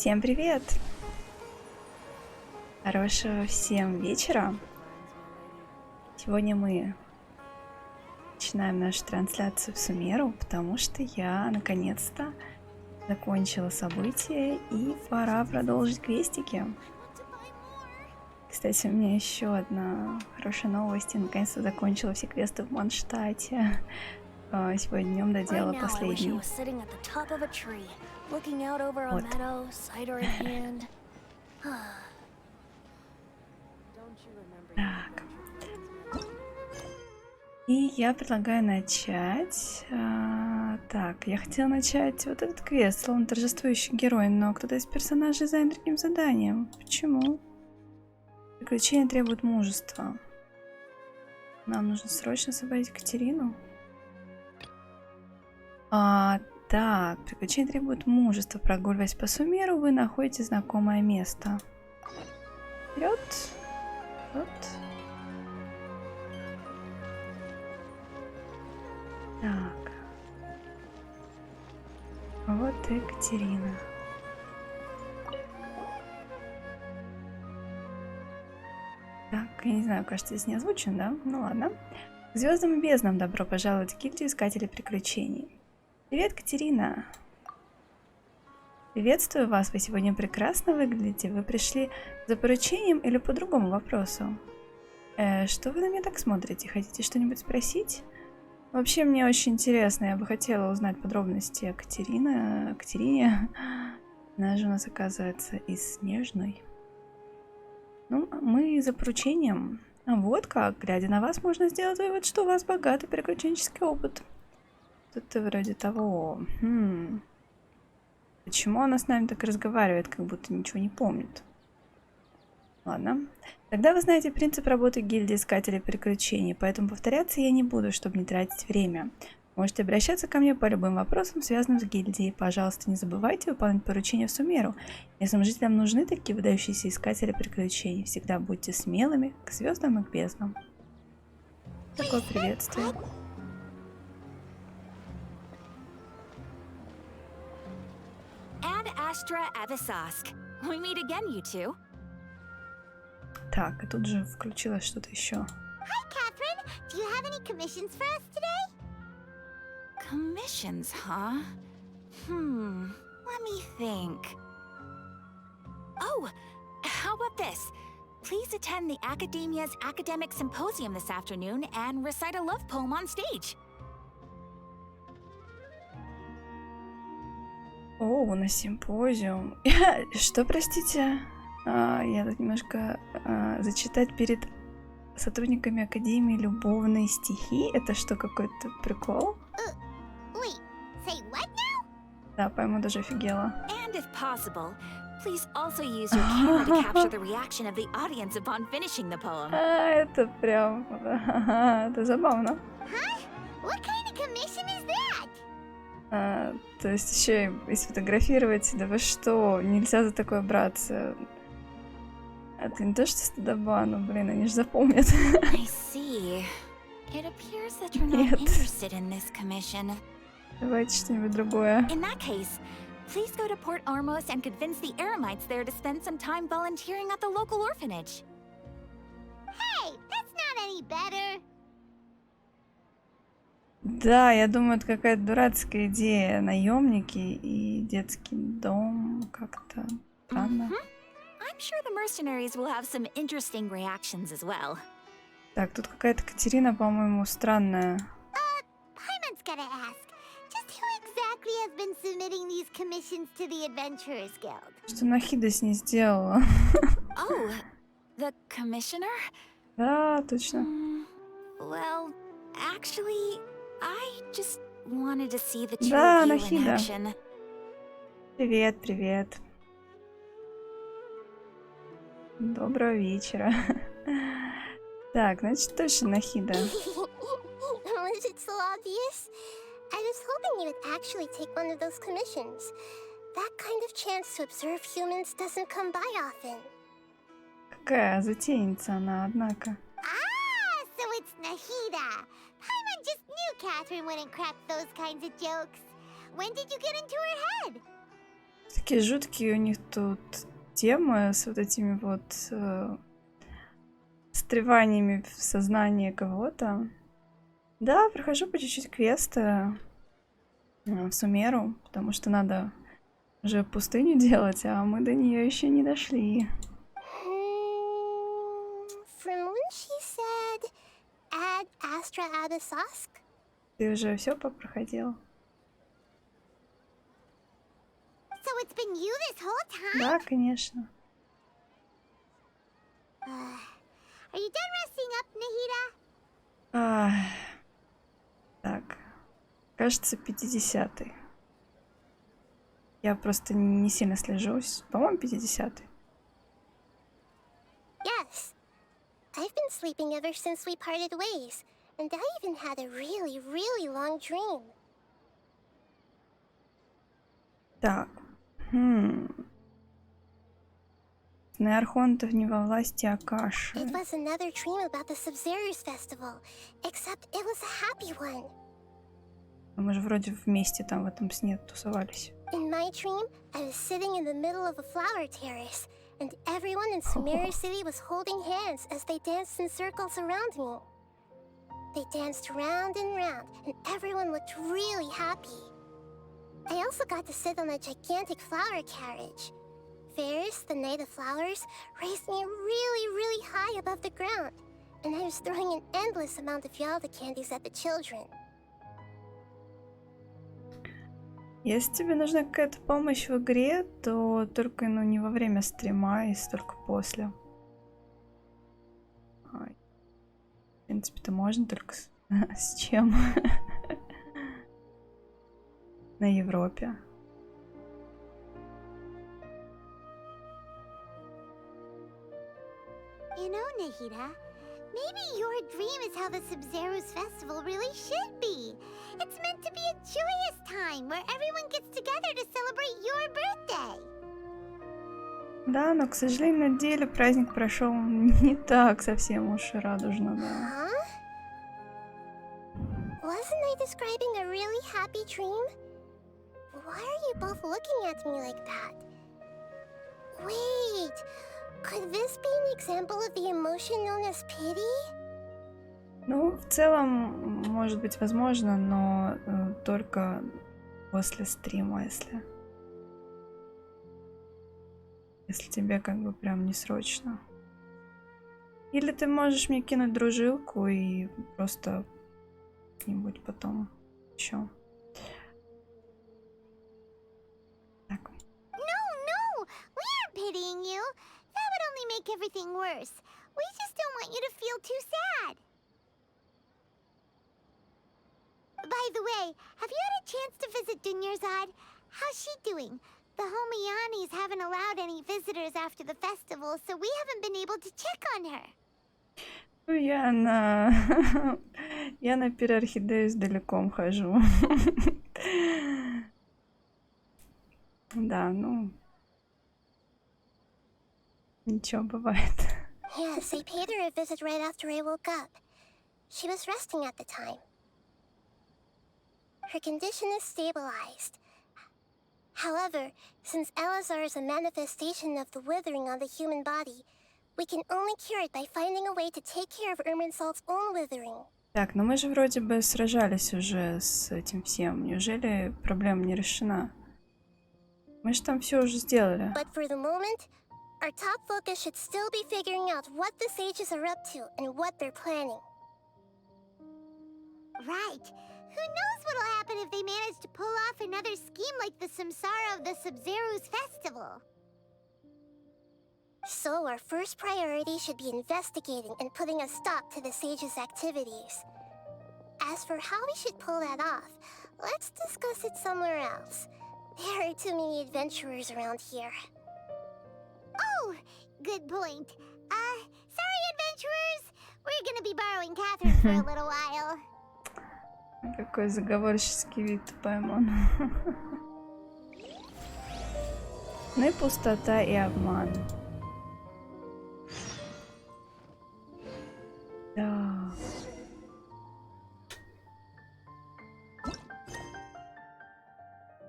Всем привет! Хорошего всем вечера! Сегодня мы начинаем нашу трансляцию в Сумеру, потому что я наконец-то закончила события и пора продолжить квестики. Кстати, у меня еще одна хорошая новость. Я наконец-то закончила все квесты в Манштате. Сегодня днем доделала последний. Вот. Так. И я предлагаю начать. Так, я хотела начать вот этот квест, словно торжествующий герой, но кто-то из персонажей занят другим заданием. Почему? Приключения требуют мужества. Нам нужно срочно освободить Катерину. Так, приключения требуют мужества. Прогуливаясь по Сумеру, вы находите знакомое место. Вперед. Вот. Так. Вот и Катерина. Так, я не знаю, кажется, здесь не озвучен, да? Ну ладно. К звездам и безднам добро пожаловать в гильдию искателей приключений. Привет, Катерина. Приветствую вас. Вы сегодня прекрасно выглядите. Вы пришли за поручением или по другому вопросу? Что вы на меня так смотрите? Хотите что-нибудь спросить? Вообще, мне очень интересно. Я бы хотела узнать подробности о Катерине. Она же у нас, оказывается, из Снежной. Ну, мы за поручением. Вот как. Глядя на вас, можно сделать вывод, что у вас богатый приключенческий опыт. Что-то вроде того. Почему она с нами так разговаривает, как будто ничего не помнит? Ладно. Тогда вы знаете принцип работы гильдии искателей приключений, поэтому повторяться я не буду, чтобы не тратить время. Можете обращаться ко мне по любым вопросам, связанным с гильдией. Пожалуйста, не забывайте выполнять поручения в Сумеру. Местным жителям нужны такие выдающиеся искатели приключений. Всегда будьте смелыми к звездам и к безднам. Такое приветствие. Так, и тут же включилось что-то еще. Hi, Catherine. Do you have any commissions for us today? Commissions, huh? Let me think. Oh, how about this? Please attend the Academia's Academic Symposium this afternoon and recite a love poem on stage. О, на симпозиум. Что, простите? Я тут немножко зачитать перед сотрудниками Академии любовные стихи. Это что, какой-то прикол? Wait, say what now? Да, пойму, даже офигела. And if possible, please also use your camera to capture the reaction of the audience upon finishing the poem. Это прям... это забавно. Huh? What kind of commission is that? То есть еще и сфотографировать. Да вы что? Нельзя за такое браться. Это не то, что стыдоба, но, блин, они же запомнят. I see. It appears that you're not interested in this commission. Давайте что-нибудь другое. In that case, please go to Port Armos and convince the Eremites there to spend some time volunteering at the local orphanage. Hey, that's not any better. Да, я думаю, это какая-то дурацкая идея. Наемники и детский дом. Как-то странно. I'm sure the mercenaries will have some interesting reactions as well. Так, тут какая-то Катерина, по-моему, странная. Paimon's gotta ask. Just who exactly has been submitting these commissions to the Adventurers Guild? Что Нахида с ней сделала? Oh, the commissioner? Да, точно. Well, actually, I just wanted to see the two Да, of you in Нахида. action. Привет, привет. Доброго вечера. Так, значит, точно Нахида. Was it so obvious? I was hoping you would actually take one of those commissions. That kind of chance to observe humans doesn't come by often. Какая затейница она, однако. Ah, so it's Nahida. Paimon just knew Catherine wouldn't crack those kinds of jokes. When did you get into her head? Такие жуткие у них тут темы с вот этими вот встреваниями в сознание кого-то. Да, прохожу по чуть-чуть квесты в Сумеру, потому что надо уже пустыню делать, а мы до нее еще не дошли. From when she said, "Ad astra abyssosk." Ты уже все попроходил? So it's been you this whole time? Да, конечно. Are you done resting up, Nahida? Ах, так, кажется, 50-й. Я просто не сильно слежусь. По-моему, 50-й. Yes. I've been sleeping ever since we parted ways, and I even had a really, really long dream. Так. Сны архонтов не во власти Акаши. It was another dream about the Sub-Zero's festival, except it was a happy one. Мы же вроде вместе там в этом сне тусовались. In my dream, I was sitting in the middle of a flower terrace, and everyone in Sumeru City was holding hands as they danced in circles around me. They danced round and round, and everyone looked really happy. I also got to sit on a gigantic flower carriage. Ferris, the Knight of Flowers, raised me really, really high above the ground, and I was throwing an endless amount of Yalda candies at the children. Если тебе нужна какая-то помощь в игре, то только не во время стрима, и только после. В принципе-то можно, только с чем? На Европе. You know, Nahida, maybe your dream is how the Sub-Zero's festival really should be. It's meant to be a joyous time where everyone gets together to celebrate your birthday. Да, но, к сожалению, на деле праздник прошел не так совсем уж и радужно, да. Huh? Wasn't I describing a really happy dream? Why are you both looking at me like that? Wait, could this be an example of the emotion known as pity? Ну, в целом, может быть, возможно, но только после стрима, если тебе как бы прям не срочно. Или ты можешь мне кинуть дружилку и просто как-нибудь потом еще. Так. No, we aren't pitying you. That would only make everything worse. We just don't want you to feel too sad. By the way, have you had a chance to visit Dunyarzad? How's she doing? The Homiyanis haven't allowed any visitors after the festival, so we haven't been able to check on her. Ну, я на перорхидею с далеком хожу. Да, ну... Ничего, бывает. Yes, I paid her a visit right after I woke up. She was resting at the time. Her condition is stabilized. However, since Elazar is a manifestation of the withering on the human body, we can only cure it by finding a way to take care of Irminsalt's own withering. Так, ну мы же вроде бы сражались уже с этим всем. Неужели проблема не решена? Мы же там все уже сделали. But for the moment, our top focus should still be figuring out what the sages are up to and what they're planning. Right. Who knows what'll happen if they manage to pull off another scheme like the Samsara of the Sub-Zero's festival? So our first priority should be investigating and putting a stop to the sages' activities. As for how we should pull that off, let's discuss it somewhere else. There are too many adventurers around here. Oh, good point. Sorry, adventurers. We're gonna be borrowing Catherine for a little while. Какой заговорческий вид пойман. Ну и пустота и обман. Да.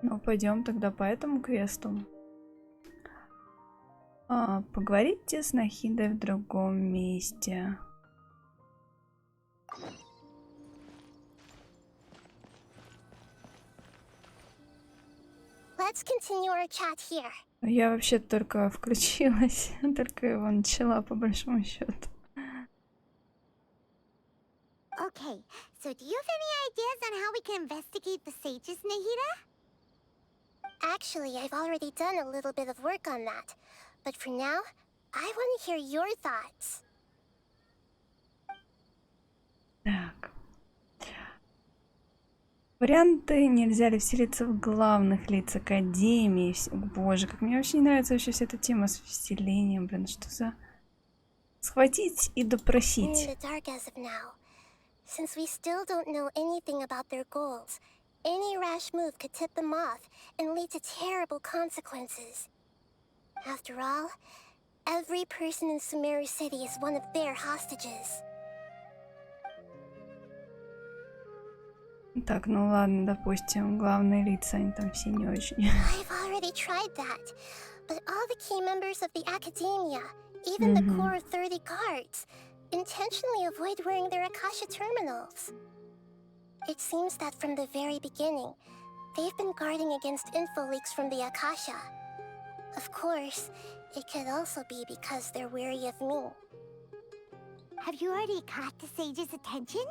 Ну, пойдем тогда по этому квесту. Поговорите с Нахидой в другом месте. Let's continue our chat here. Я вообще только включилась, только его начала, по большому счету. Okay, so do you have any ideas on how we can investigate the sages, Nahida? Actually, I've already done a little bit of work on that. But for now, I want to hear your thoughts. Так. Варианты: нельзя ли вселиться в главных лиц Академии? Боже, как мне вообще не нравится вообще вся эта тема с вселением. Блин, что за... Схватить и We're in допросить. the dark as of now. Since we still don't know anything about their goals, any rash move could tip them off and lead to terrible consequences. After all, every person in Sumeri City is one of their hostages. Так, ну ладно, допустим, главные лица, они там все не очень. I've already tried that, but all the key members of the Academia, even the core 30 guards, intentionally avoid wearing their Akasha terminals. It seems that from the very beginning, they've been guarding against info leaks from the Akasha. Of course, it could also be because they're wary of me. Have you already caught the sage's attention?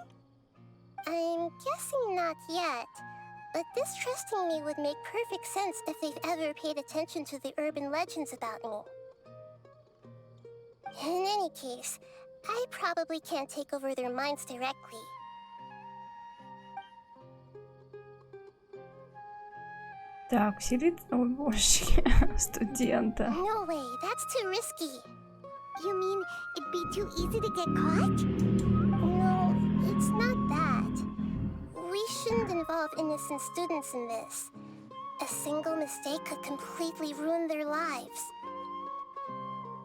I'm guessing not yet, but distrusting me would make perfect sense if they've ever paid attention to the urban legends about me. In any case, I probably can't take over their minds directly. Так, вселиться... Ой, божечки, студента. No way, that's too risky. You mean it'd be too easy to get caught? No, it's not that. We shouldn't involve innocent students in this. A single mistake could completely ruin their lives.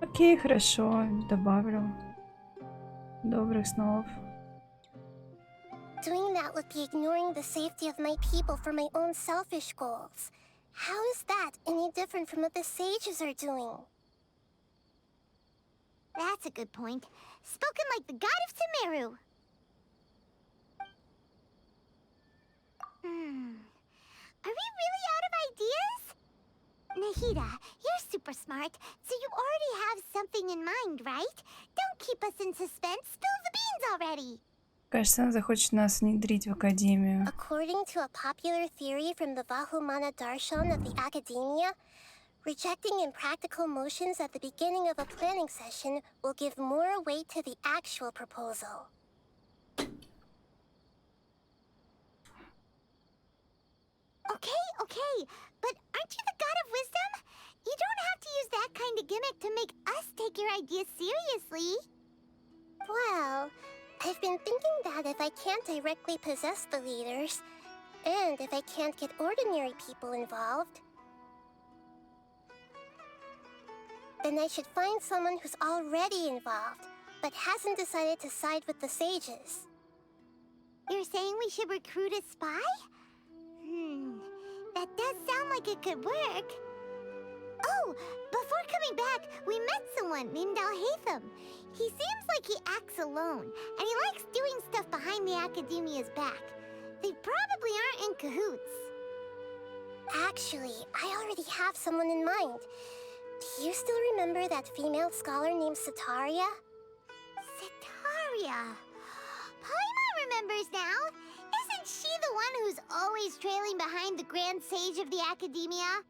Окей, хорошо, добавлю. Добрых снов. Doing that would be ignoring the safety of my people for my own selfish goals. How is that any different from what the sages are doing? That's a good point. Spoken like the god of Sumero. Are we really out of ideas? Nahida, you're super smart, so you already have something in mind, right? Don't keep us in suspense. Spill the beans already. Кажется, она захочет нас внедрить в Академию. According to a popular theory from the Vahumana Darshan of the Academia, rejecting impractical motions at the beginning of a planning session will give more weight to the actual proposal. Okay, but aren't you the god of wisdom? You don't have to use that kind of gimmick to make us take your ideas seriously. Well, I've been thinking that if I can't directly possess the leaders, and if I can't get ordinary people involved, then I should find someone who's already involved, but hasn't decided to side with the sages. You're saying we should recruit a spy? That does sound like it could work. Oh, before coming back, we met someone named Al-Haytham. He seems like he acts alone, and he likes doing stuff behind the Academia's back. They probably aren't in cahoots. Actually, I already have someone in mind. Do you still remember that female scholar named Sataria? Sataria. Paimon remembers now. Isn't she the one who's always trailing behind the Grand Sage of the Academia?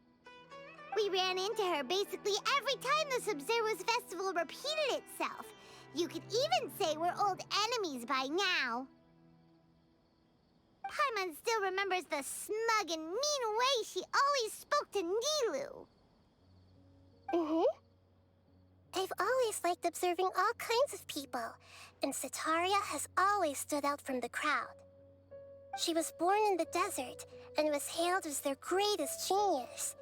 We ran into her basically every time the Sub-Zero's festival repeated itself. You could even say we're old enemies by now. Paimon still remembers the smug and mean way she always spoke to Nilu. I've always liked observing all kinds of people, and Sataria has always stood out from the crowd. She was born in the desert and was hailed as their greatest genius.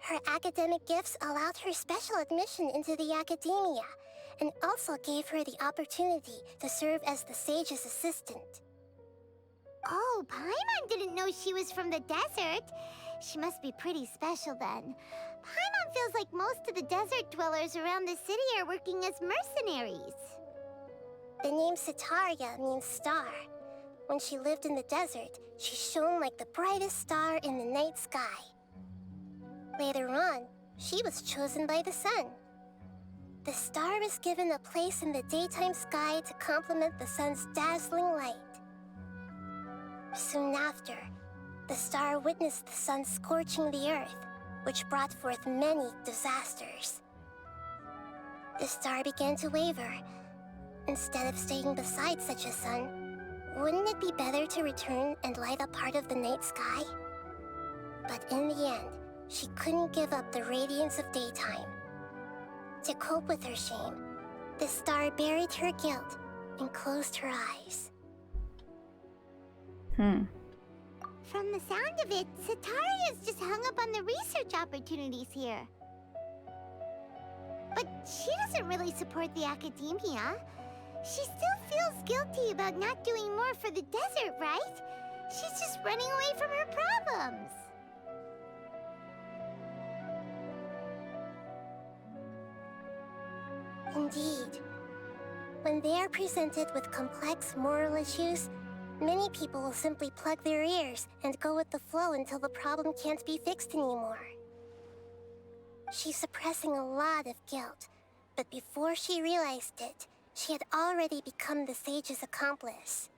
Her academic gifts allowed her special admission into the Academia, and also gave her the opportunity to serve as the sage's assistant. Oh, Paimon didn't know she was from the desert. She must be pretty special then. Paimon feels like most of the desert dwellers around the city are working as mercenaries. The name Sitaria means star. When she lived in the desert, she shone like the brightest star in the night sky. Later on, she was chosen by the sun. The star was given a place in the daytime sky to complement the sun's dazzling light. Soon after, the star witnessed the sun scorching the earth, which brought forth many disasters. The star began to waver. Instead of staying beside such a sun, wouldn't it be better to return and light up part of the night sky? But in the end, she couldn't give up the radiance of daytime. To cope with her shame, the star buried her guilt and closed her eyes. From the sound of it, Sitaria's just hung up on the research opportunities here. But she doesn't really support the academia. She still feels guilty about not doing more for the desert, right? She's just running away from her problems. Indeed. When they are presented with complex moral issues, many people will simply plug their ears and go with the flow until the problem can't be fixed anymore. She's suppressing a lot of guilt, but before she realized it, she had already become the sage's accomplice.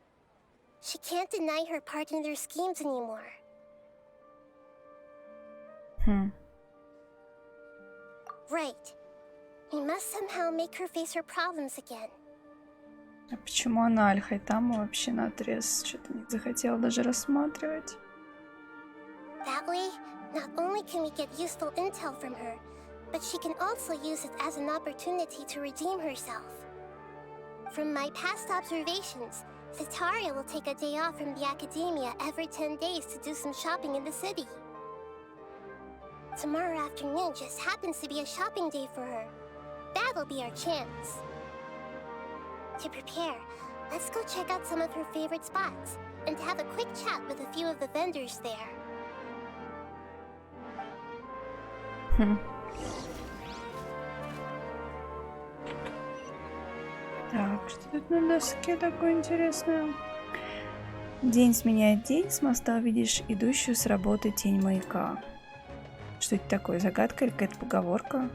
She can't deny her part in their schemes anymore. Right. We must somehow make her face her problems again. А почему она Аль-Хайтаму вообще наотрез что-то не захотела даже рассматривать? That way, not only can we get useful intel from her, but she can also use it as an opportunity to redeem herself. From my past observations, Sitaria will take a day off from the academia every 10 days to do some shopping in the city. Tomorrow afternoon just happens to be a shopping day for her. That'll be our chance. To prepare, let's go check out some of her favorite spots and have a quick chat with a few of the vendors there. Так, что тут на доске такое интересное? День сменяет день, с моста увидишь идущую с работы тень маяка. Что это такое, загадка или какая-то поговорка?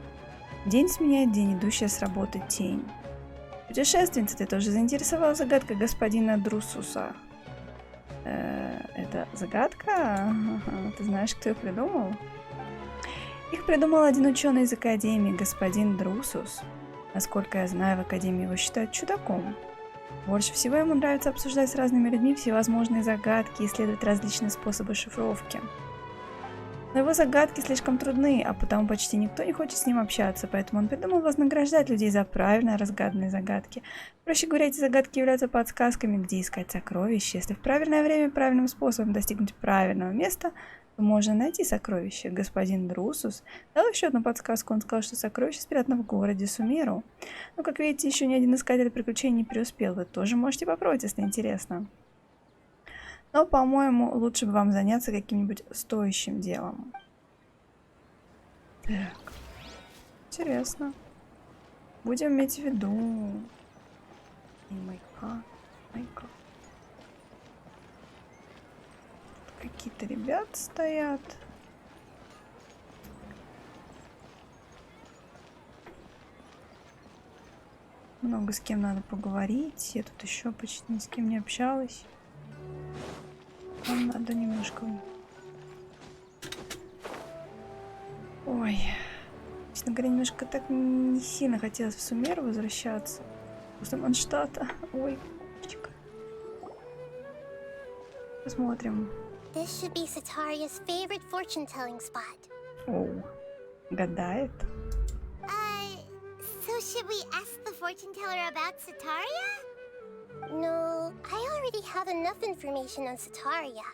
День сменяет день, идущая с работы тень. Путешественница, ты тоже заинтересовала загадкой господина Друсуса. Это загадка? Ты знаешь, кто ее придумал? Их придумал один ученый из Академии, господин Друсус. Насколько я знаю, в Академии его считают чудаком. Больше всего ему нравится обсуждать с разными людьми всевозможные загадки и исследовать различные способы шифровки. Но его загадки слишком трудны, а потому почти никто не хочет с ним общаться, поэтому он придумал вознаграждать людей за правильно разгаданные загадки. Проще говоря, эти загадки являются подсказками, где искать сокровища. Если в правильное время правильным способом достигнуть правильного места, то можно найти сокровище. Господин Друсус дал еще одну подсказку. Он сказал, что сокровище спрятано в городе Сумеру. Но, как видите, еще ни один искатель приключений не преуспел. Вы тоже можете попробовать, если интересно. Но, по-моему, лучше бы вам заняться каким-нибудь стоящим делом. Так. Интересно. Будем иметь в виду. И маяка. Какие-то ребята стоят. Много с кем надо поговорить. Я тут еще почти ни с кем не общалась. Нам надо немножко... Ой. Честно говоря, немножко так не сильно хотелось в Сумеру возвращаться. После Манштата. Ой, кучка. Посмотрим. This should be Sitaria's favorite fortune-telling spot. Оу. Гадает. So should we ask the fortune teller about Sitaria? No, I already have enough information on Sitaria.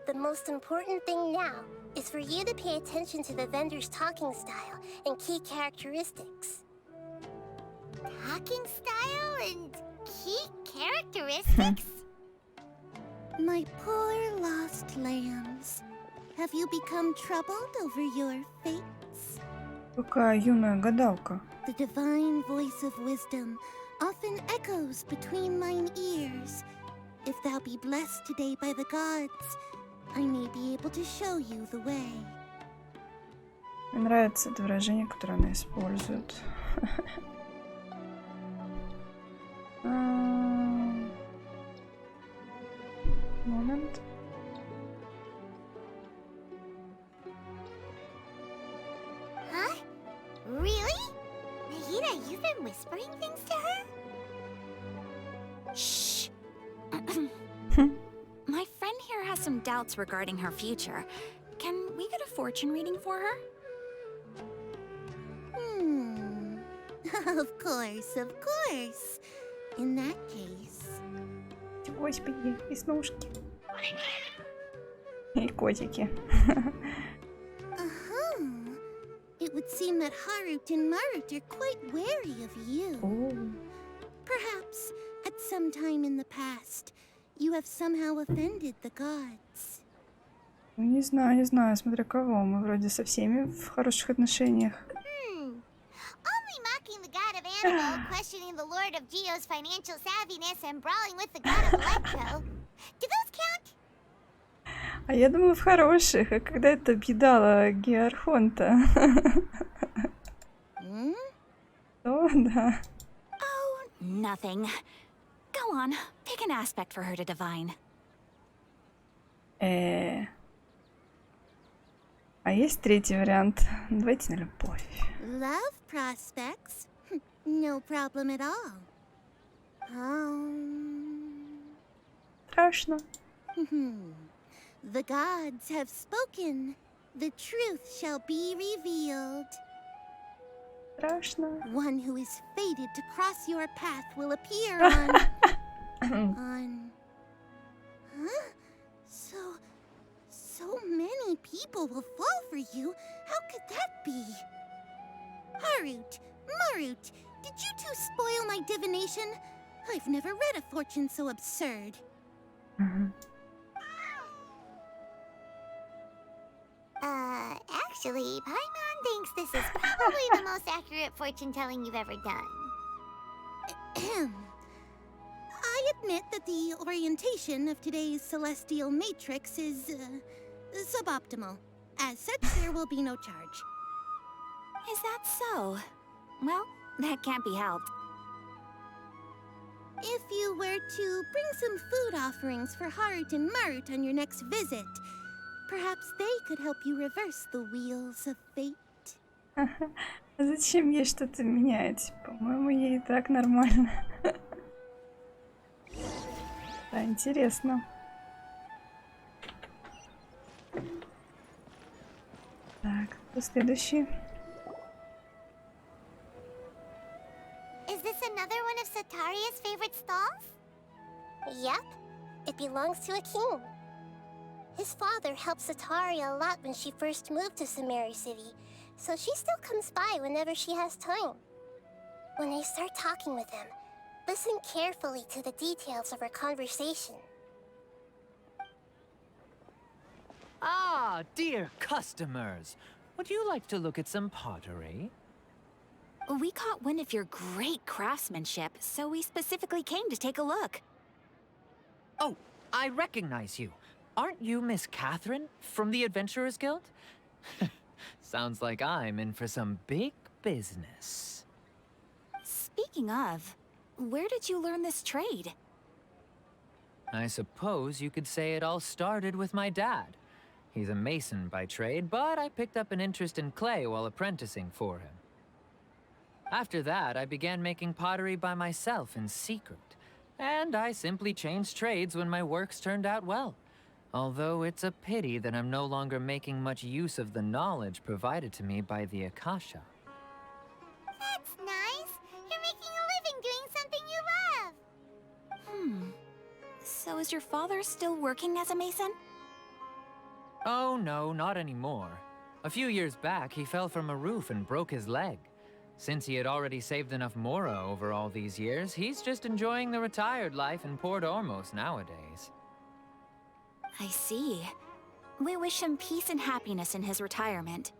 The most important thing now is for you to pay attention to the vendor's talking style and key characteristics. Talking style and key characteristics? My poor lost lambs, have you become troubled over your fates? Какая юная гадалка. The divine voice of wisdom often echoes between mine ears. If thou be blessed today by the gods, I may be able to show you the way. Мне нравится это выражение, которое она использует. Момент. Huh? Really? Nahida, you've been whispering things to her? Shh. My friend here has some doubts regarding her future. Can we get a fortune reading for her? Of course, of course. In that case... Господи, веснушки. И котики. It would seem that Harut and Marut are quite wary of you. Perhaps, at some time in the past, you have somehow offended the gods. Не знаю, смотря кого. Мы вроде со всеми в хороших отношениях. Only mocking the god of Animal, questioning the lord of Geo's financial savviness, and brawling with the god of Electro. Do those count? А я думала в хороших, а когда это объедала Геархонта. О, да. Oh, nothing. Go on, pick an aspect for her to divine. А есть третий вариант. Давайте на любовь. Love prospects? No problem at all. Страшно. The gods have spoken. The truth shall be revealed. Страшно. One who is fated to cross your path will appear on... Huh? So many people will fall for you. How could that be? Harut, Marut, did you two spoil my divination? I've never read a fortune so absurd. Actually, Paimon thinks this is probably the most accurate fortune-telling you've ever done. I admit that the orientation of today's celestial matrix is suboptimal. As such, there will be no charge. Is that so? Well, that can't be helped. If you were to bring some food offerings for Harut and Marut on your next visit, perhaps they could help you reverse the wheels of fate. А зачем ей что-то менять? По-моему, ей и так нормально. Да, интересно. Так, кто следующий? Is this another one of Sataria's favorite stalls? Yep. It belongs to a king. His father helped Sataria a lot when she first moved to Sumeri City, so she still comes by whenever she has time. When I start talking with him, listen carefully to the details of our conversation. Ah, dear customers. Would you like to look at some pottery? We caught wind of your great craftsmanship, so we specifically came to take a look. Oh, I recognize you. Aren't you Miss Catherine from the Adventurers Guild? Sounds like I'm in for some big business. Speaking of, where did you learn this trade? I suppose you could say it all started with my dad. He's a mason by trade, but I picked up an interest in clay while apprenticing for him. After that, I began making pottery by myself in secret, and I simply changed trades when my works turned out well. Although it's a pity that I'm no longer making much use of the knowledge provided to me by the Akasha. That's nice. You're making a living doing something you love. So is your father still working as a mason? Oh no, not anymore. A few years back, he fell from a roof and broke his leg. Since he had already saved enough mora over all these years, he's just enjoying the retired life in Port Ormos nowadays. I see. We wish him peace and happiness in his retirement.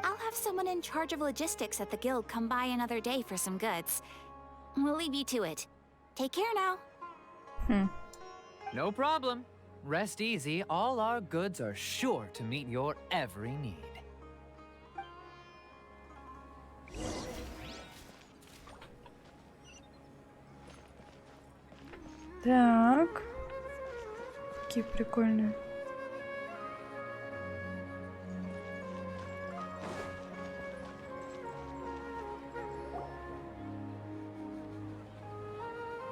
I'll have someone in charge of logistics at the guild come by another day for some goods. We'll leave you to it. Take care now. No problem. Rest easy. All our goods are sure to meet your every need. Так. Какие прикольные.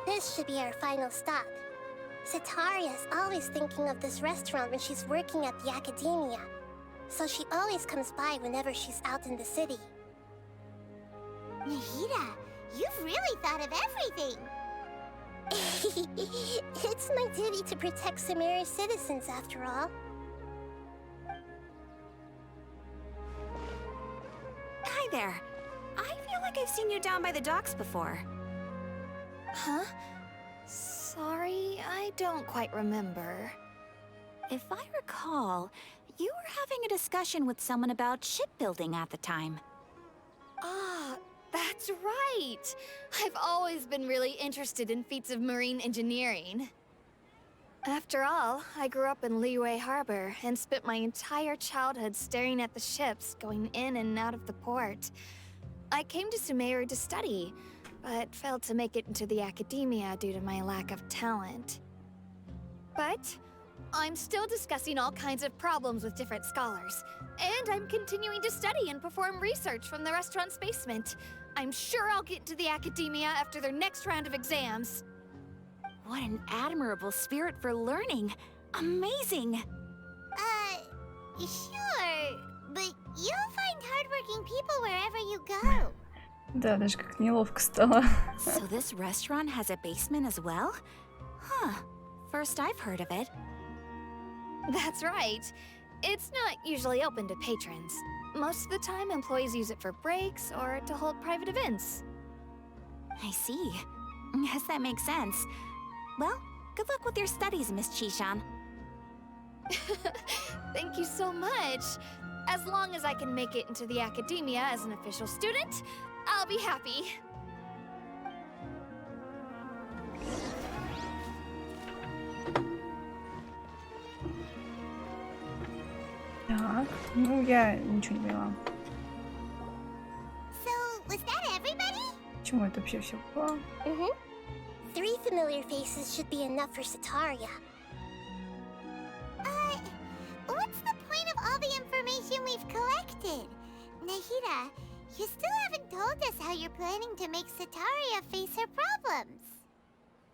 This should be our final stop. Setaria is always thinking of this restaurant when she's working at the academia, so she always comes by whenever she's out in the city. Nahida, you've really thought of everything. It's my duty to protect Sumeru's citizens, after all. Hi there. I feel like I've seen you down by the docks before. Huh? Sorry, I don't quite remember. If I recall, you were having a discussion with someone about shipbuilding at the time. Ah, that's right! I've always been really interested in feats of marine engineering. After all, I grew up in Liyue Harbor and spent my entire childhood staring at the ships going in and out of the port. I came to Sumeru to study, but failed to make it into the academia due to my lack of talent. But I'm still discussing all kinds of problems with different scholars, and I'm continuing to study and perform research from the restaurant's basement. I'm sure I'll get into the academia after their next round of exams. What an admirable spirit for learning. Amazing. Sure, but you'll find hardworking people wherever you go. Да, даже как неловко стало. So this restaurant has a basement as well? Huh. First I've heard of it. That's right. It's not usually open to patrons. Most of the time, employees use it for breaks or to hold private events. I see. Yes, that makes sense. Well, good luck with your studies, Miss Chishan. Thank you so much. As long as I can make it into the academia as an official student, I'll be happy. Так, ну я ничего не поняла. So, was that everybody? Почему это вообще все было? Mm-hmm. 3 familiar faces should be enough for Setaria. What's the point of all the information we've collected? Nahida, you still haven't told us how you're planning to make Setaria face her problems.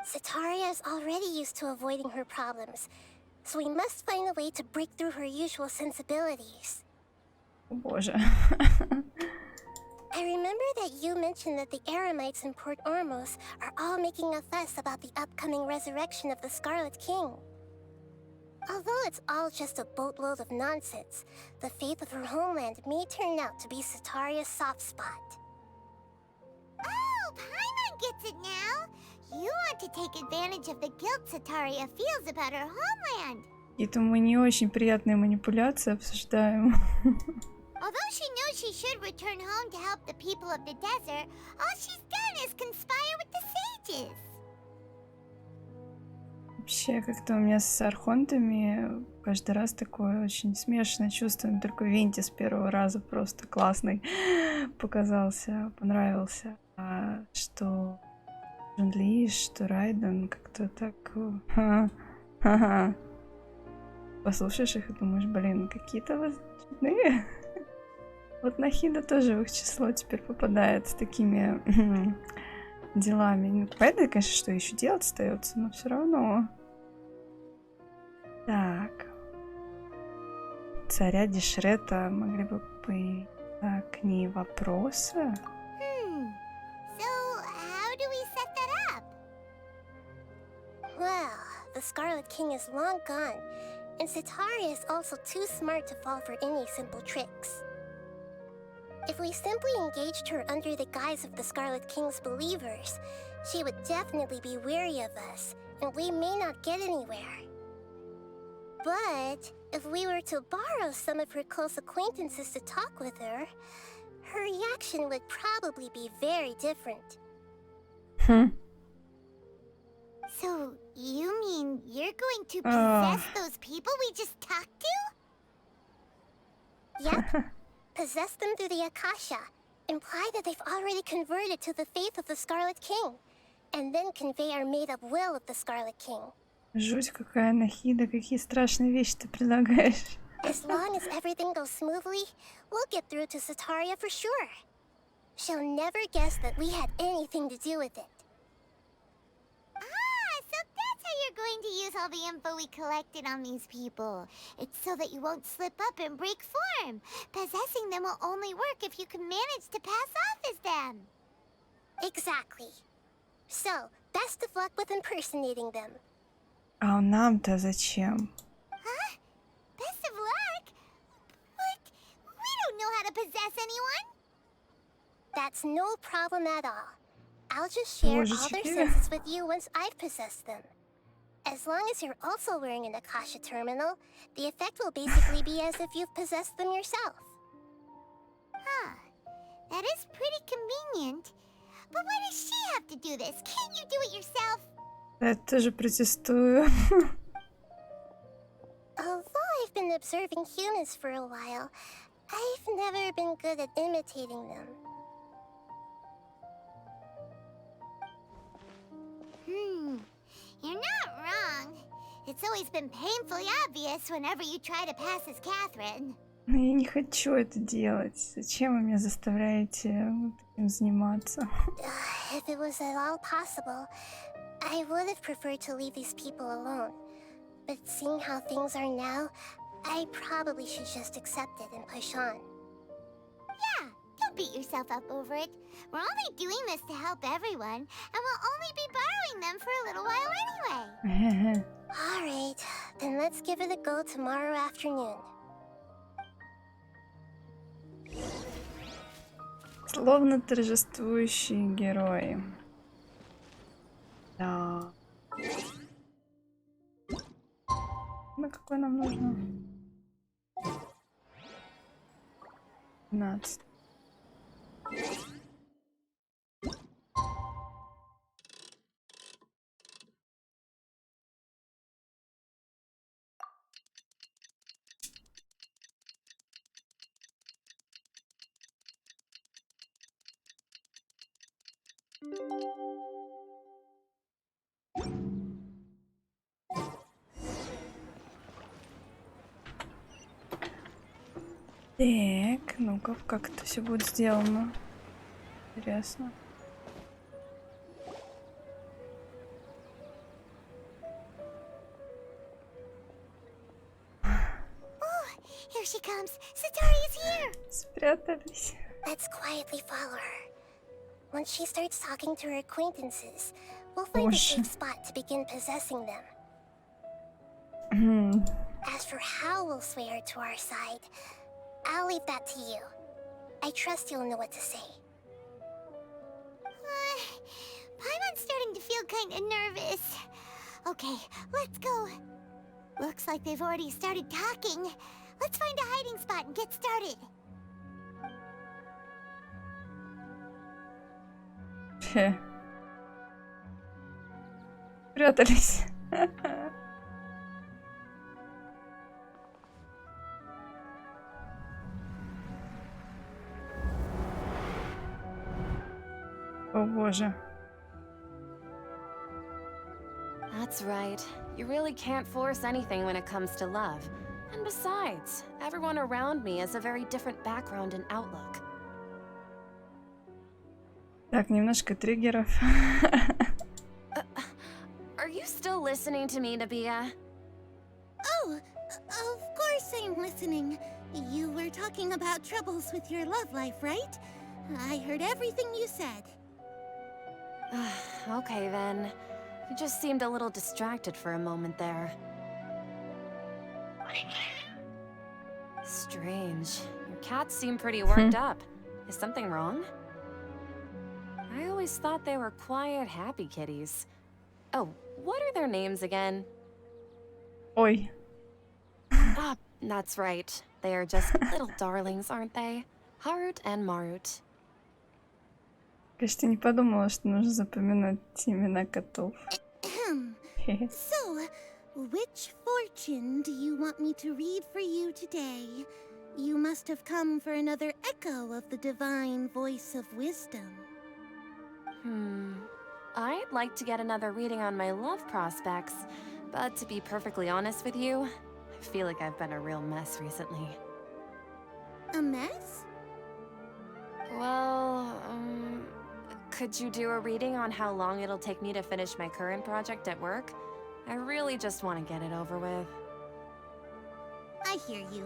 Setaria is already used to avoiding her problems, so we must find a way to break through her usual sensibilities. О боже. I remember that you mentioned that the Eremites in Port Ormos are all making a fuss about the upcoming resurrection of the Scarlet King. Although it's all just a boatload of nonsense, the faith of her homeland may turn out to be Setaria's soft spot. Oh, Paimon gets it now! You want to take advantage of the guilt Setaria feels about her homeland. Это мы не очень приятные манипуляции обсуждаем. Although she knows she should return home to help the people of the desert, all she's done is conspire with the sages. Вообще, как-то у меня с архонтами каждый раз такое очень смешанное чувство. Только Винти с первого раза просто классный показался, понравился. А что Джунли, что Райден, как-то так... Послушаешь их и думаешь, блин, какие-то вот чудные. Вот Нахида тоже в их число теперь попадает с такими делами. Ну, понятно, конечно, что еще делать остается, но все равно. Так. Царя Дишрета могли бы к ней вопросы. So, how do we set that up? Well, the Scarlet King is long gone, and Setaria is also too smart to fall for any simple tricks. If we simply engaged her under the guise of the Scarlet King's believers, she would definitely be weary of us, and we may not get anywhere. But if we were to borrow some of her close acquaintances to talk with her, her reaction would probably be very different. So, you mean you're going to possess those people we just talked to? Yep. Possess them through the Akasha. Imply that they've already converted to the faith of the Scarlet King. And then convey our made-up will of the Scarlet King. Жуть какая, Нахида, какие страшные вещи ты предлагаешь. As long as everything goes smoothly, we'll get through to Sataria for sure. She'll never guess that we had anything to do with it. Ah, so that's how you're going to use all the info we collected on these people. It's so that you won't slip up and break form. Possessing them will only work if you can manage to pass off as them. Exactly. So, best of luck with impersonating them. А нам-то зачем? Huh? Best of luck? But we don't know how to possess anyone. That's no problem at all. I'll just share all their senses with you once I've possessed them. As long as you're also wearing an Akasha terminal, the effect will basically be as if you've possessed them yourself. Huh. That is pretty convenient. But why does she have to do this? Can't you do it yourself? Я тоже протестую. Although I've been observing humans for a while, I've never been good at imitating them. You're not wrong. It's always been painfully obvious whenever you try to pass as Catherine. Но я не хочу это делать. Зачем вы меня заставляете таким заниматься? If it was at all possible, I would have preferred to leave these people alone. But seeing how things are now, I probably should just accept it and push on. Yeah, don't beat yourself up over it. We're only doing this to help everyone, and we'll only be borrowing them for a little while anyway. Alright, then let's give it a go tomorrow afternoon. Словно торжествующий герой. Да. На какой нам нужно? 15. Так, ну-ка, как это все будет сделано? Интересно. Here she comes. Satari's here. Спрятались. Let's quietly follow her. Once she starts talking to her acquaintances, we'll find a safe spot to begin possessing them. As for how we'll sway her to our side, I'll leave that to you. I trust you'll know what to say. Paimon's starting to feel kinda nervous. Okay, let's go. Looks like they've already started talking. Let's find a hiding spot and get started. Прятались. О боже. That's right. You really can't force anything when it comes to love. And besides, everyone around me has a very different background and outlook. Так, немножко триггеров. Are you still listening to me, Nabia? Oh, of course I'm listening. You were talking about troubles with your love life, right? I heard everything you said. Okay then. You just seemed a little distracted for a moment there. Strange. Your cats seem pretty worked up. Is something wrong? I always thought they were quiet, happy kitties. Oh, what are their names again? Ой. That's right. They are just little darlings, aren't they? Harut and Marut. Кажется, не подумала, что нужно запоминать имена котов. So, which fortune do you want me to read for you today? You must have come for another echo of the divine voice of wisdom. I'd like to get another reading on my love prospects, but to be perfectly honest with you, I feel like I've been a real mess recently. A mess? Well, could you do a reading on how long it'll take me to finish my current project at work? I really just want to get it over with. I hear you.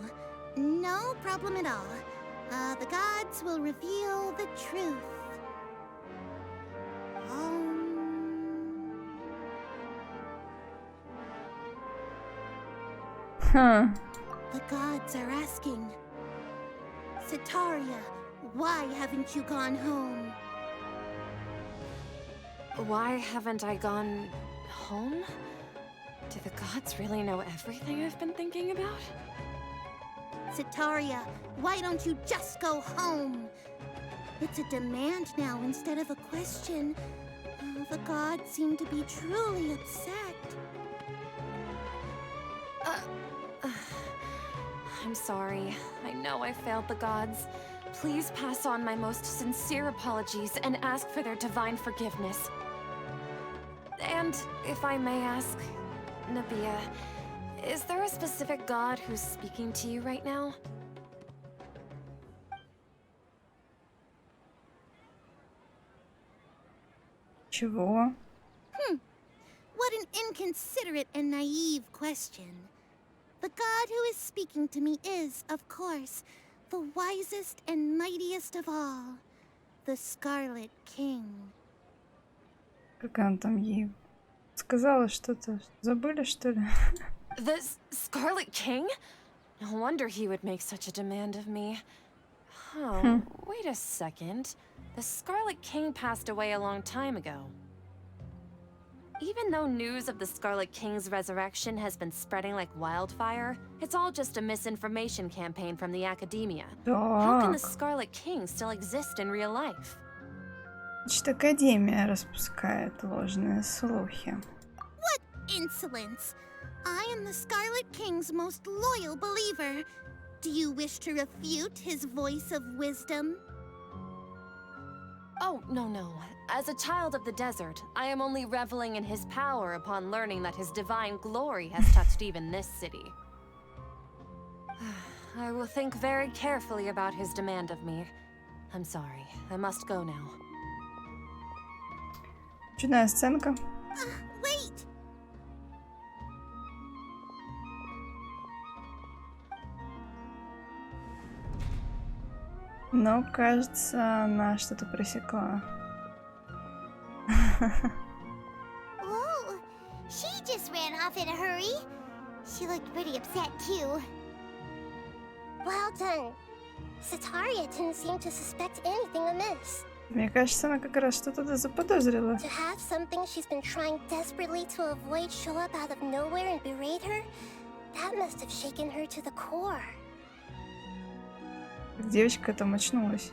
No problem at all. The gods will reveal the truth. The gods are asking, Setaria, why haven't you gone home? Why haven't I gone home? Do the gods really know everything I've been thinking about? Setaria, why don't you just go home? It's a demand now instead of a question. The gods seem to be truly upset. I'm sorry. I know I failed the gods. Please pass on my most sincere apologies and ask for their divine forgiveness. And if I may ask, Nabia, is there a specific god who's speaking to you right now? Чего? What an inconsiderate and naive question. The god who is speaking to me is, of course, the wisest and mightiest of all, the Scarlet King. Как она там ей сказала что-то? Забыли, что ли? The Scarlet King? No wonder he would make such a demand of me. Oh, wait a second. The Scarlet King passed away a long time ago. Even though news of the Scarlet King's resurrection has been spreading like wildfire, it's all just a misinformation campaign from the academia. How can the Scarlet King still exist in real life? Значит, Академия распускает ложные слухи. What insolence! I am the Scarlet King's most loyal believer. Do you wish to refute his voice of wisdom? Oh, no. As a child of the desert, I am only reveling in his power upon learning that his divine glory has touched even this city. I will think very carefully about his demand of me. I'm sorry, I must go now. Чудная сценка. Wait! Но, кажется, она что-то пресекла. Whoa! She just ran off in a hurry. She looked pretty upset, too. Well done. Setaria didn't seem to suspect anything amiss. Мне кажется, она как раз что-то заподозрила. To have something she's been trying desperately to avoid show up out of nowhere and berate her, that must have shaken her to the core. Девочка там очнулась.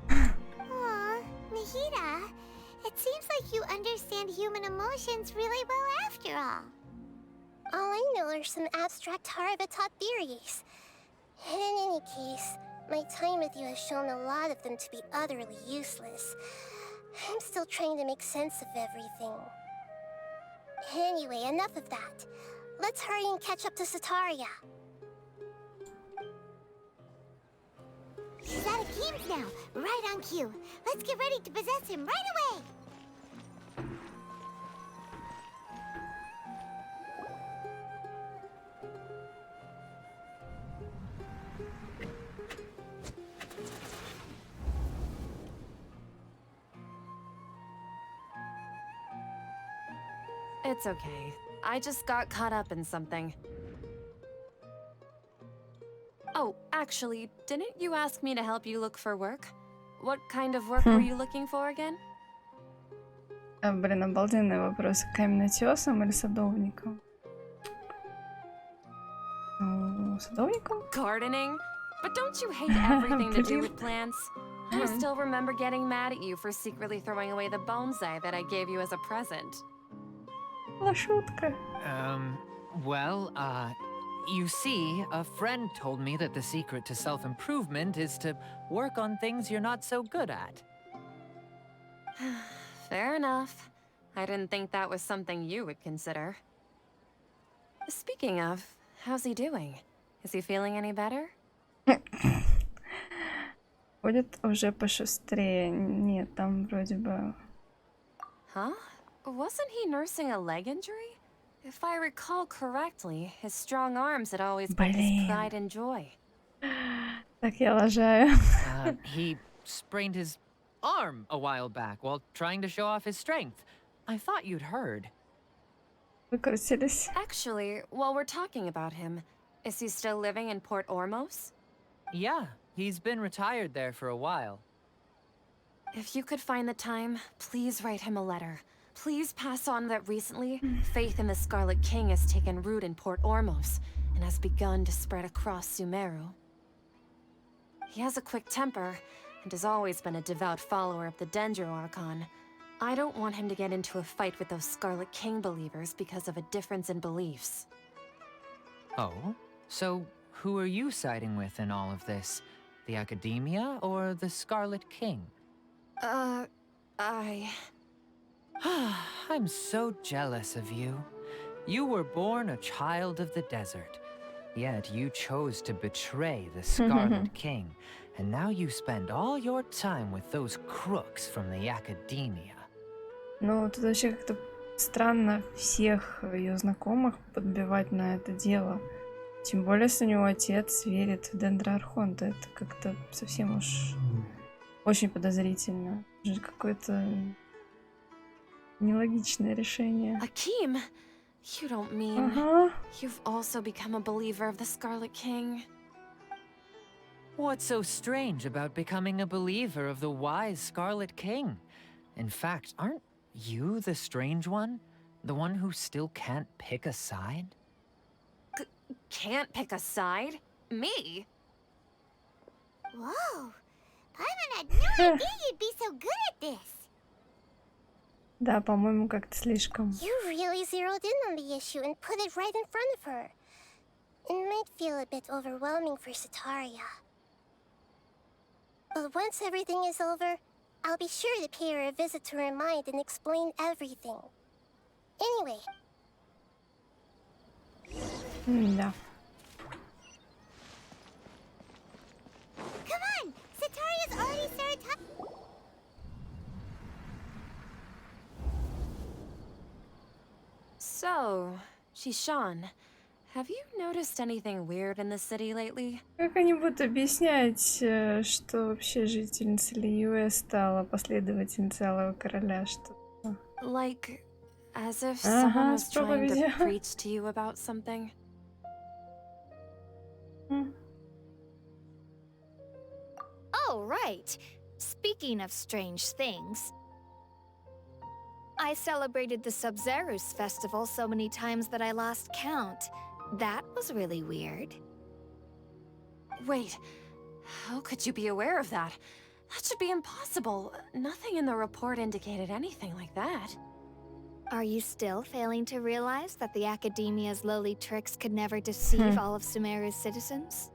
Aw, Nahida, it seems like you understand human emotions really well after all. All I know are some abstract Harava-taught theories. In any case, my time with you has shown a lot of them to be utterly useless. I'm still trying to make sense of everything. Anyway, enough of that. Let's hurry and catch up to Setaria. He's out of games now, right on cue. Let's get ready to possess him right away! It's okay. I just got caught up in something. Oh, actually, didn't you ask me to help you look for work? What kind of work were you looking for again? Блин, обалденный вопрос. Каменотесом или садовником? Ну, садовником. Gardening? But don't you hate everything to do with plants? I still remember getting mad at you for secretly throwing away the bonsai that I gave you as a present. Ну, шутка. You see, a friend told me that the secret to self-improvement is to work on things you're not so good at. Fair enough. I didn't think that was something you would consider. Speaking of, how's he doing? Is he feeling any better? Ходит уже пошустрее. Нет, там вроде бы... Huh? Wasn't he nursing a leg injury? If I recall correctly, his strong arms had always been his pride and joy. Так я лажаю. He sprained his arm a while back while trying to show off his strength. I thought you'd heard. Выкрутились. Actually, while we're talking about him, is he still living in Port Ormos? Yeah, he's been retired there for a while. If you could find the time, please write him a letter. Please pass on that recently, faith in the Scarlet King has taken root in Port Ormos and has begun to spread across Sumero. He has a quick temper and has always been a devout follower of the Dendro Archon. I don't want him to get into a fight with those Scarlet King believers because of a difference in beliefs. Oh? So, who are you siding with in all of this? The Academia or the Scarlet King? I'm so jealous of you. You were born a child of the desert, yet you chose to betray the Scarlet King, and now you spend all your time with those crooks from the Academia. Ну, тут вообще как-то странно всех ее знакомых подбивать на это дело. Тем более, если у него отец верит в Дендроархонта. Это как-то совсем уж очень подозрительно. Уже какое-то нелогичное решение. Akeem, you don't mean you've also become a believer of the Scarlet King? What's so strange about becoming a believer of the wise Scarlet King? In fact, aren't you the strange one? The one who still can't pick a side? Can't pick a side? Me? Whoa! Paimon had no idea you'd be so good at this! Да, по-моему, как-то слишком. You really zeroed in on the issue and put it right in front of her. It might feel a bit overwhelming for Sataria. But once everything is over, I'll be sure to pay her a visit to her mind and explain everything. Anyway. Да. Come on! Sataria's already started talking. So, Shishan, have you noticed anything weird in the city lately? Как они будут объяснять, что вообще жительница Лиюэ стала последовательницей Алого Короля? Что? Like, as if someone was trying to проповедью. preach to you about something? Oh, right. Speaking of strange things, I celebrated the Sub-Zerus festival so many times that I lost count. That was really weird. Wait, how could you be aware of that? That should be impossible. Nothing in the report indicated anything like that. Are you still failing to realize that the Academia's lowly tricks could never deceive all of Sumeru's citizens?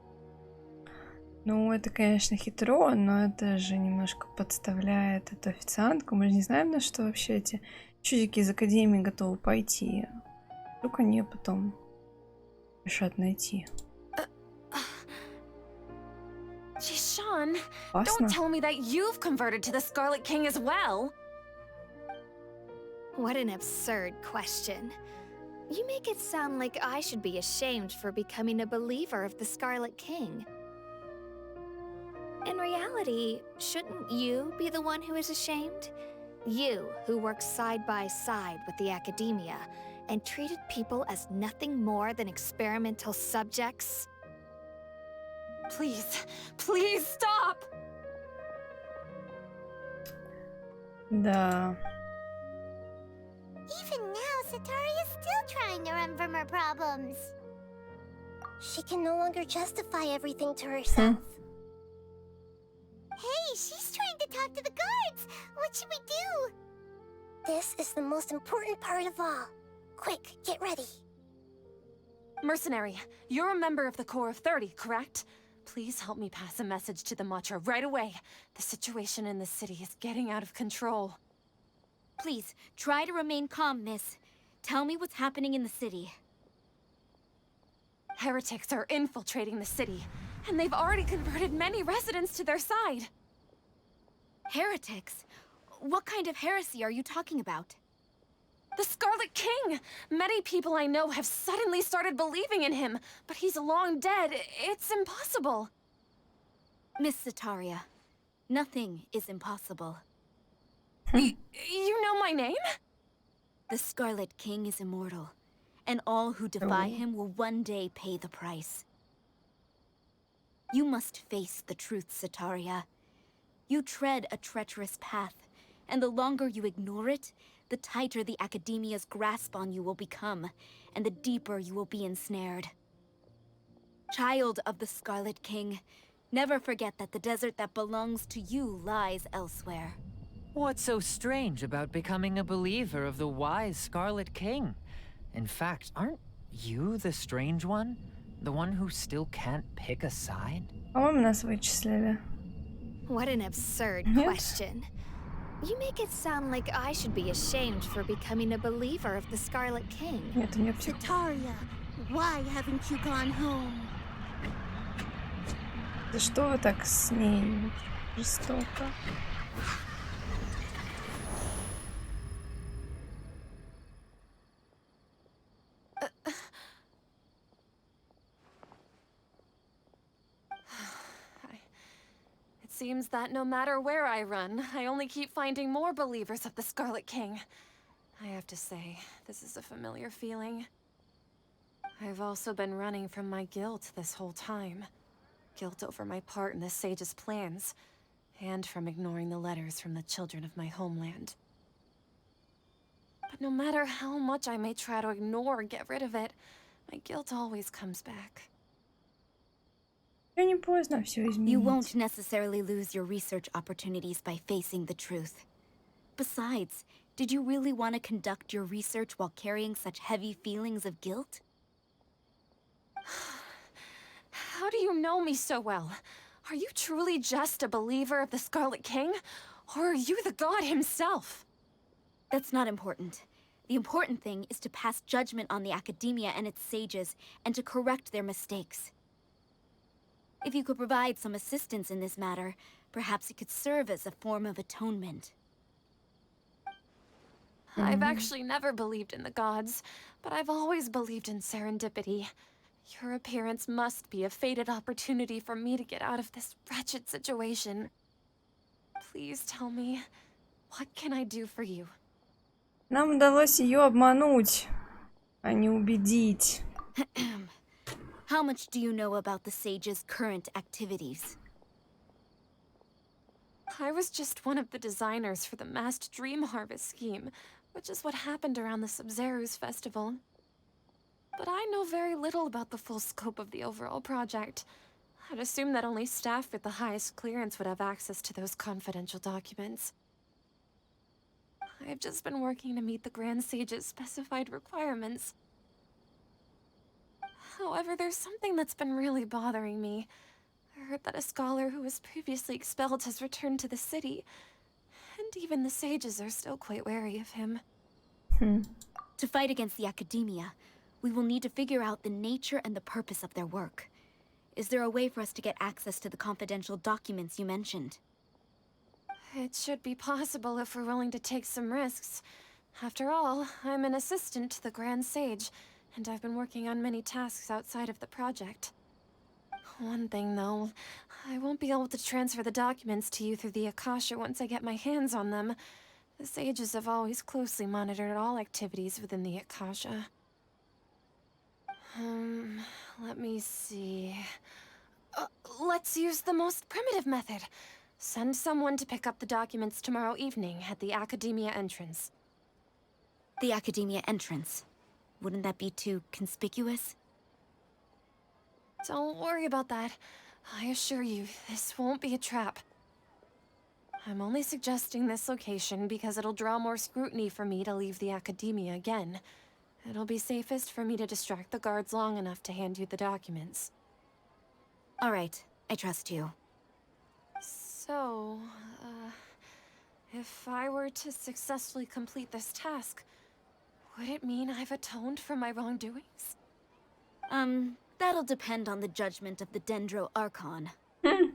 Ну, это, конечно, хитро, но это же немножко подставляет эту официантку. Мы же не знаем, на что вообще эти чудики из Академии готовы пойти. Вдруг они ее потом решат найти. Jishan, Опасно. don't tell me that you've converted to the Scarlet King as well. What an absurd question. You make it sound like I should be ashamed for becoming a believer of the Scarlet King. In reality, shouldn't you be the one who is ashamed? You, who works side by side with the Academia and treated people as nothing more than experimental subjects? Please, please stop! Да. Even now, Sataria's still trying to run from her problems. She can no longer justify everything to herself. Hey, she's trying to talk to the guards! What should we do? This is the most important part of all. Quick, get ready. Mercenary, you're a member of the Corps of 30, correct? Please help me pass a message to the Matcha right away. The situation in the city is getting out of control. Please, try to remain calm, miss. Tell me what's happening in the city. Heretics are infiltrating the city, and they've already converted many residents to their side. Heretics? What kind of heresy are you talking about? The Scarlet King! Many people I know have suddenly started believing in him, but he's long dead. It's impossible. Miss Sataria, nothing is impossible. You know my name? The Scarlet King is immortal, and all who defy him will one day pay the price. You must face the truth, Sataria. You tread a treacherous path, and the longer you ignore it, the tighter the Academia's grasp on you will become, and the deeper you will be ensnared. Child of the Scarlet King, never forget that the desert that belongs to you lies elsewhere. What's so strange about becoming a believer of the wise Scarlet King? In fact, aren't you the strange one? The one who still can't pick a side? По-моему, нас вычислили. What an absurd question. You make it sound like I should be ashamed for becoming a believer of the Scarlet King. Нет, у меня все. Sataria, why haven't you gone home? Да что вы так с ней жестоко? It seems that no matter where I run, I only keep finding more believers of the Scarlet King. I have to say, this is a familiar feeling. I've also been running from my guilt this whole time. Guilt over my part in the Sage's plans, and from ignoring the letters from the children of my homeland. But no matter how much I may try to ignore or get rid of it, my guilt always comes back. Не поздно все изменить. You won't necessarily lose your research opportunities by facing the truth. Besides, did you really want to conduct your research while carrying such heavy feelings of guilt? How do you know me so well? Are you truly just a believer of the Scarlet King? Or are you the god himself? That's not important. The important thing is to pass judgment on the Academia and its sages, and to correct their mistakes. If you could provide some assistance in this matter, perhaps it could serve as a form of atonement. I've actually never believed in the gods, but I've always believed in serendipity. Your appearance must be a fated opportunity for me to get out of this wretched situation. Please tell me, what can I do for you? Нам удалось ее обмануть, а не убедить. How much do you know about the sage's current activities? I was just one of the designers for the masked dream harvest scheme, which is what happened around the Sub-Zeru's festival. But I know very little about the full scope of the overall project. I'd assume that only staff with the highest clearance would have access to those confidential documents. I've just been working to meet the Grand Sage's specified requirements. However, there's something that's been really bothering me. I heard that a scholar who was previously expelled has returned to the city, and even the sages are still quite wary of him. To fight against the Academia, we will need to figure out the nature and the purpose of their work. Is there a way for us to get access to the confidential documents you mentioned? It should be possible if we're willing to take some risks. After all, I'm an assistant to the Grand Sage, and I've been working on many tasks outside of the project. One thing, though, I won't be able to transfer the documents to you through the Akasha once I get my hands on them. The sages have always closely monitored all activities within the Akasha. Let me see... let's use the most primitive method. Send someone to pick up the documents tomorrow evening at the Academia entrance. The Academia entrance. Wouldn't that be too conspicuous? Don't worry about that. I assure you, this won't be a trap. I'm only suggesting this location because it'll draw more scrutiny for me to leave the academia again. It'll be safest for me to distract the guards long enough to hand you the documents. All right, I trust you. So, if I were to successfully complete this task, would it mean I've atoned for my wrongdoings? That'll depend on the judgment of the Dendro Archon. The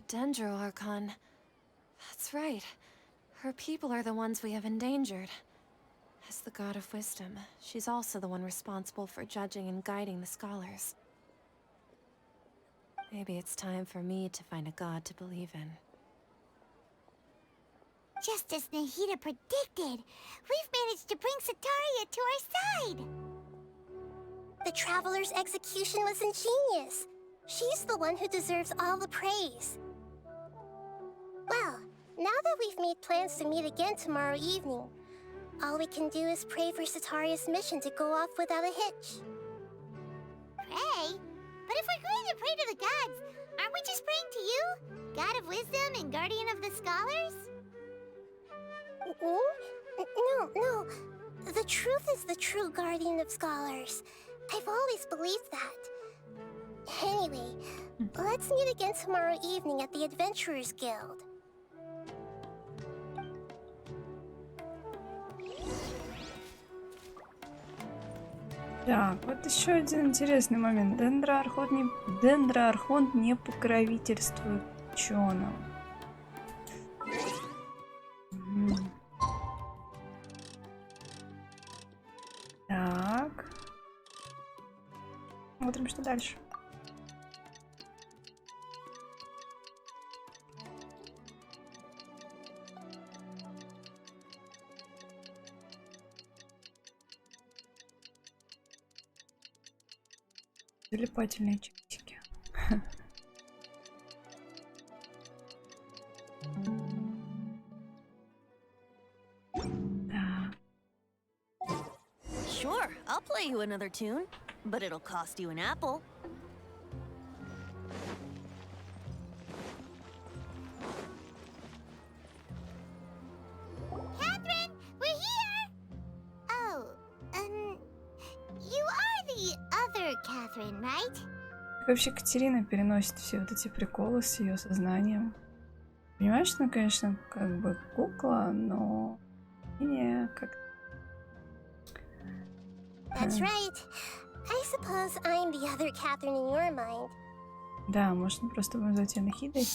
Dendro Archon. That's right. Her people are the ones we have endangered. As the god of wisdom, she's also the one responsible for judging and guiding the scholars. Maybe it's time for me to find a god to believe in. Just as Nahida predicted, we've managed to bring Sataria to our side! The Traveler's execution was ingenious. She's the one who deserves all the praise. Well, now that we've made plans to meet again tomorrow evening, all we can do is pray for Sataria's mission to go off without a hitch. Pray? But if we're going to pray to the gods, aren't we just praying to you? God of wisdom and guardian of the scholars? No. The truth is the true guardian of scholars. I've always believed that. Anyway, let's meet again tomorrow evening at the Adventurers Guild. Так, вот еще один интересный момент. Дендроархонт не покровительствует ученым. Так. Смотрим, что дальше. Залипательные часики. Sure, I'll play you another tune, but it'll cost you an apple. Catherine, we're here! Oh, you are the other Catherine, right? Как вообще Катерина переносит все вот эти приколы с ее сознанием? Понимаешь, что она, конечно, как бы кукла, но не как... That's right. I suppose I'm the other Catherine in your mind. Да, можно просто назвать ее Нахидой.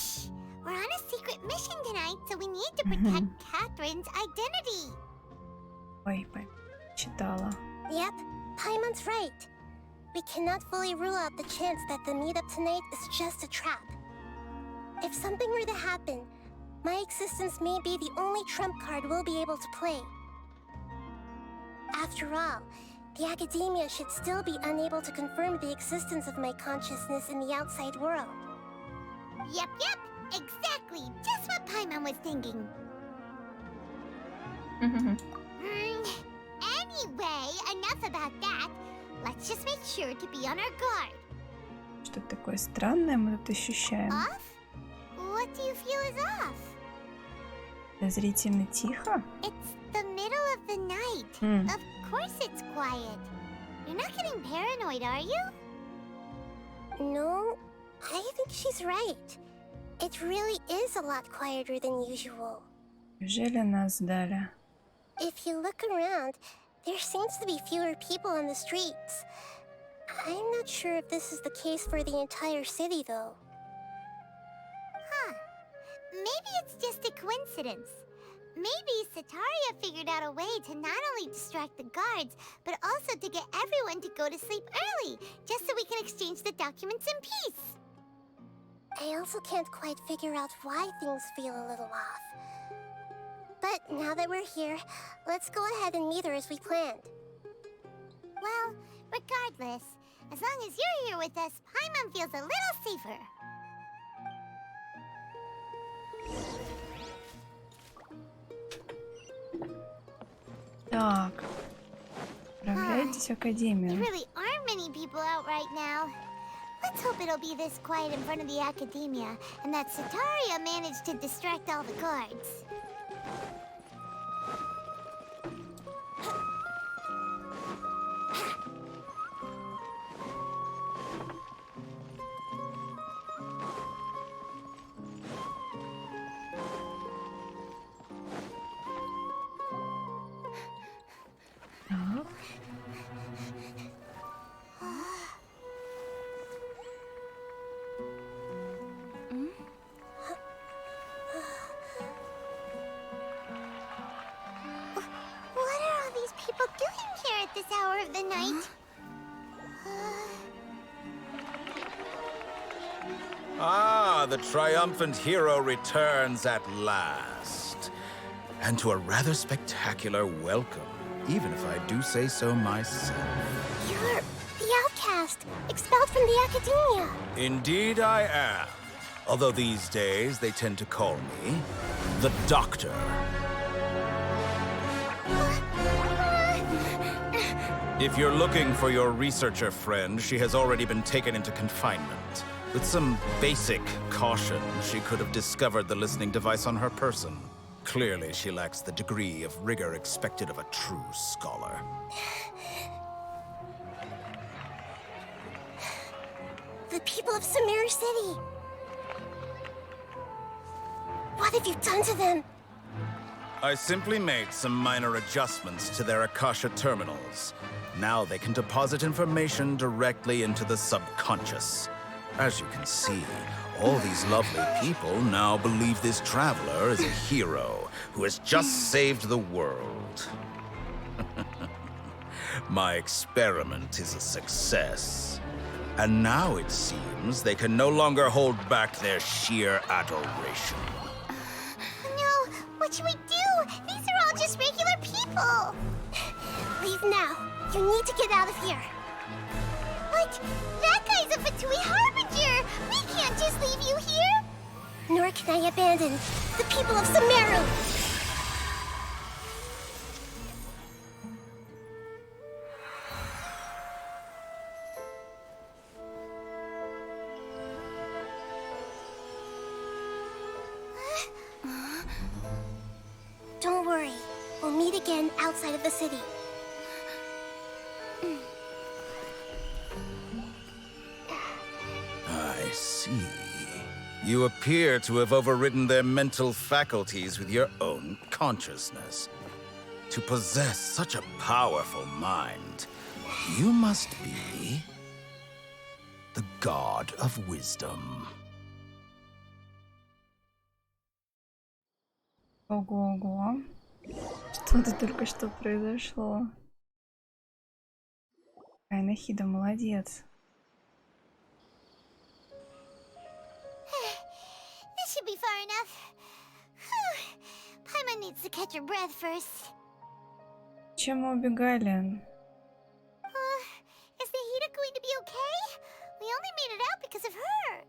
We're on a secret mission tonight, so we need to protect Catherine's identity. Ой, читала. Yep, Paimon's right. We cannot fully rule out the chance that the meetup tonight is just a trap. If something were to happen, my existence may be the only trump card we'll be able to play. After all, the academia should still be unable to confirm the existence of my consciousness in the outside world. Yep, exactly. Just what Paimon was thinking. Anyway, enough about that. Let's just make sure to be on our guard. Что-то такое странное мы тут ощущаем. Off? What do you feel is off? Подозрительно тихо. It's the middle of the night. Of course it's quiet. You're not getting paranoid, are you? No, I think she's right. It really is a lot quieter than usual. Неужели нас сдали? If you look around, there seems to be fewer people on the streets. I'm not sure if this is the case for the entire city, though. Huh. Maybe it's just a coincidence. Maybe Sataria figured out a way to not only distract the guards, but also to get everyone to go to sleep early, just so we can exchange the documents in peace. I also can't quite figure out why things feel a little off. But now that we're here, let's go ahead and meet her as we planned. Well, regardless, as long as you're here with us, Paimon feels a little safer. Так, отправляйтесь в академию. There really aren't many people out right now. Let's hope it'll be this quiet in front of the academia, and that Sataria managed to distract all the guards. Of the night. Ah, the triumphant hero returns at last. And to a rather spectacular welcome, even if I do say so myself. You're the outcast, expelled from the academia. Indeed I am. Although these days they tend to call me the Doctor. If you're looking for your researcher friend, she has already been taken into confinement. With some basic caution, she could have discovered the listening device on her person. Clearly, she lacks the degree of rigor expected of a true scholar. The people of Sumeri City. What have you done to them? I simply made some minor adjustments to their Akasha terminals. Now they can deposit information directly into the subconscious. As you can see, all these lovely people now believe this traveler is a hero who has just saved the world. My experiment is a success. And now it seems they can no longer hold back their sheer adoration. No, what should we do? These are all just regular people. Leave now. You need to get out of here. But that guy's a Fatui Harbinger. We can't just leave you here. Nor can I abandon the people of Sumero. Don't worry. We'll meet again outside of the city. I see. You appear to have overridden their mental faculties with your own consciousness. To possess such a powerful mind, you must be the god of wisdom. Ого-го. Что-то только что произошло. Ай, Нахида, молодец. This should be far enough. Paimon needs to catch her breath first. Чем мы убегали? Is Nahida going to be okay? We only made it out because of her.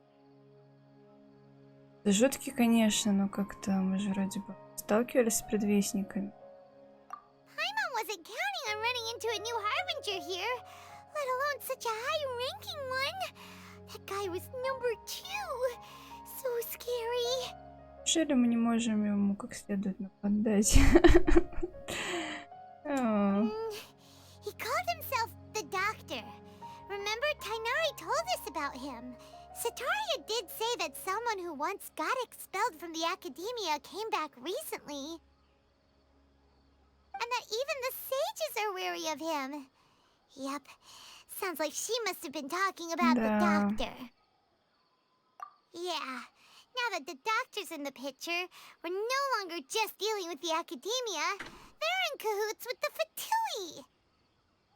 Жуткий, конечно, но как-то мы же вроде бы сталкивались с предвестниками. Paimon wasn't counting on running into a new Harbinger here, let alone such a high-ranking one. That guy was number 2. So scary. Неужели мы не можем ему как следует нападать? He called himself the Doctor. Remember, Tainari told us about him. Sataria did say that someone who once got expelled from the academia came back recently. And that even the sages are wary of him. Yep, sounds like she must have been talking about the Doctor. Yeah, now that the Doctor's in the picture, we're no longer just dealing with the academia. They're in cahoots with the Fatui.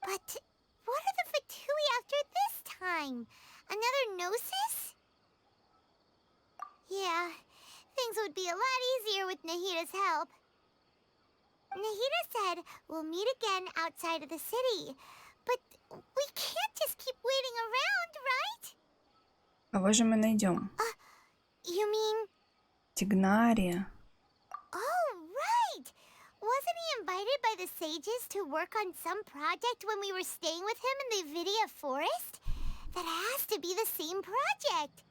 But what are the Fatui after this time? Another Gnosis? Yeah, things would be a lot easier with Nahida's help. Nahida said we'll meet again outside of the city. But we can't just keep waiting around, right? Кого же мы найдем? You mean... Тигнария. Oh, right! Wasn't he invited by the sages to work on some project when we were staying with him in the Vidya forest? That has to be the same project.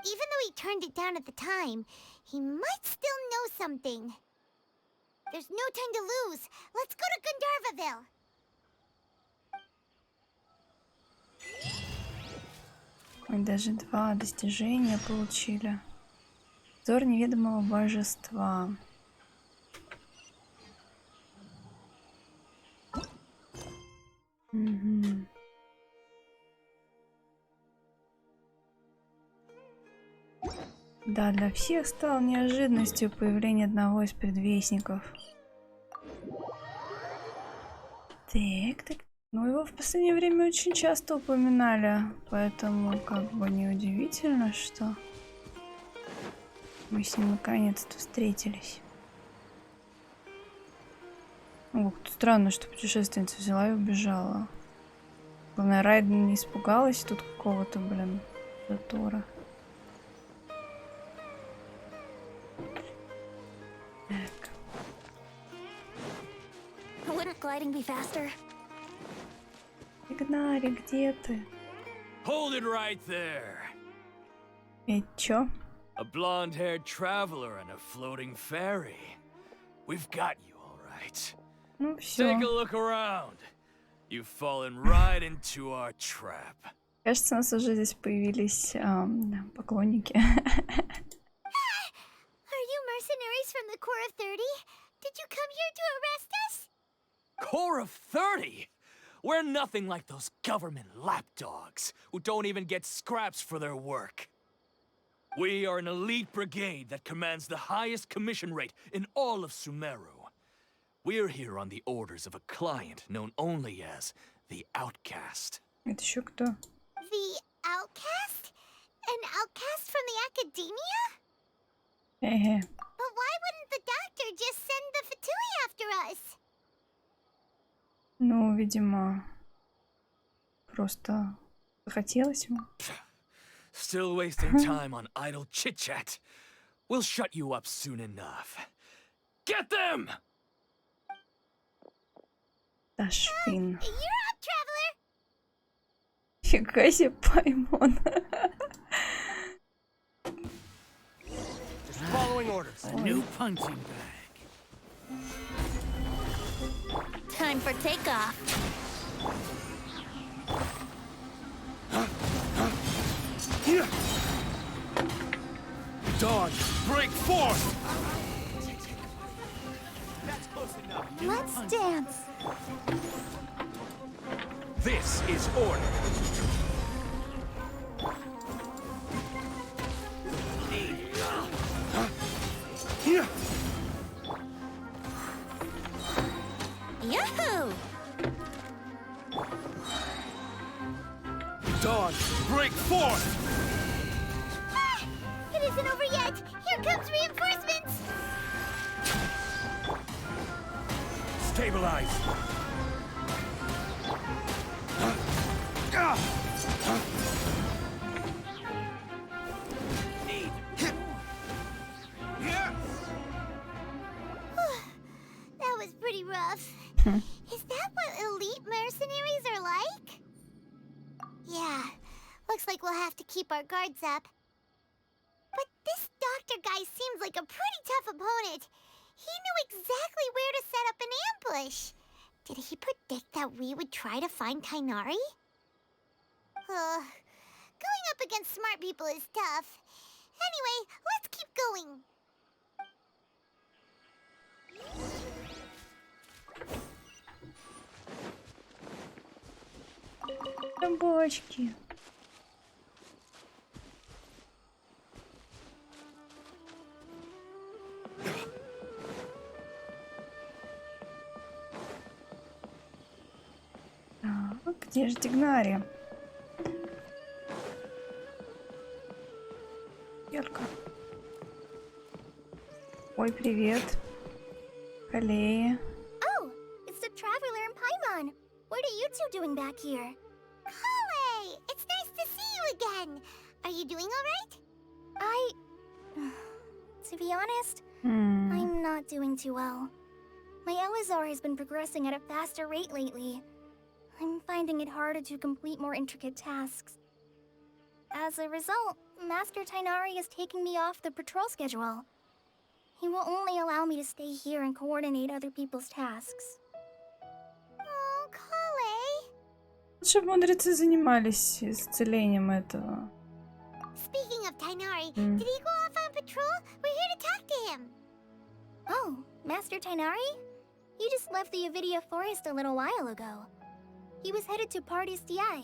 Even though he turned it down at the time, he might still know something. There's no time to lose. Let's go to Gandharvaville. Мы даже 2 достижения получили. Взор неведомого божества. Угу. Да, для всех стало неожиданностью появление одного из предвестников. Так. Ну, его в последнее время очень часто упоминали, поэтому как бы неудивительно, что мы с ним наконец-то встретились. Ух, странно, что путешественница взяла и убежала. Главное, Райден не испугалась тут какого-то, блин, Доттора. Так. Wouldn't gliding be faster? Игнари, где ты? Hold it right there. Чё? A blonde-haired traveler and a floating fairy. We've got you, all right. Ну всё. Take a look around. You've fallen right into our trap. Кажется, у нас уже здесь появились поклонники. Are you mercenaries from the Corps of 30? Did you come here to arrest us? Corps of 30? We're nothing like those government lapdogs who don't even get scraps for their work. We are an elite brigade that commands the highest commission rate in all of Sumeru. We're here on the orders of a client known only as the Outcast. Это еще кто? The Outcast? An outcast from the academia? But why wouldn't the doctor just send the Fatui after us? Ну, видимо, просто захотелось ему. Still wasting time on idle chit-chat. We'll shut you up soon enough. Get them! Ташфин. You're up, traveler! Фига себе, Паймон. Just following orders. A new punching bag. Time for takeoff. Dodge, break force! That's close enough. Let's dance. This is order. Yahoo! Dodge, break force! It isn't over yet. Here comes reinforcements. Stabilize. That was pretty rough. Is that what elite mercenaries are like? Yeah, looks like we'll have to keep our guards up. But this doctor guy seems like a pretty tough opponent. He knew exactly where to set up an ambush. Did he predict that we would try to find Kainari? Going up against smart people is tough. Anyway, let's keep going. Бочки. Так, где же Тигнари? Ярко. Ой, привет. Коллеи. Oh, it's the traveler and Paimon. What are you two doing back here? Kale, it's nice to see you again. Are you doing all right? To be honest, I'm not doing too well. My Elazar has been progressing at a faster rate lately. I'm finding it harder to complete more intricate tasks. As a result, Master Tighnari is taking me off the patrol schedule. He will only allow me to stay here and coordinate other people's tasks. Oh, Kale. Чтобы мудрецы занимались исцелением этого. Speaking of Tighnari, did he go off on patrol? We're here to talk to him. Oh, Master Tighnari? He just left the Avidia Forest a little while ago. He was headed to Party's DI.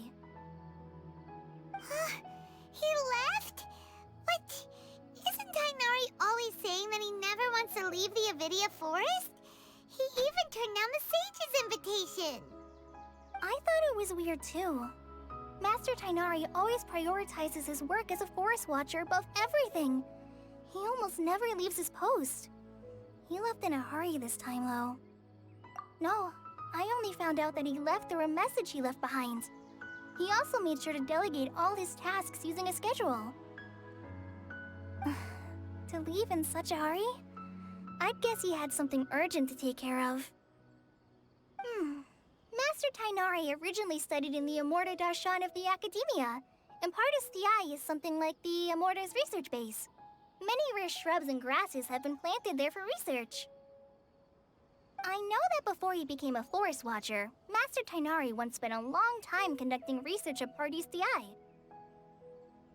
He left? But isn't Tighnari always saying that he never wants to leave the Avidia Forest? He even turned down the sage's invitation. I thought it was weird too. Master Tighnari always prioritizes his work as a forest watcher above everything. He almost never leaves his post. He left in a hurry this time, though. No, I only found out that he left through a message he left behind. He also made sure to delegate all his tasks using a schedule. To leave in such a hurry? I'd guess he had something urgent to take care of. Master Tighnari originally studied in the Amorta Darshan of the Academia, and Partis DI is something like the Amorta's research base. Many rare shrubs and grasses have been planted there for research. I know that before he became a forest watcher, Master Tighnari once spent a long time conducting research at Partis DI.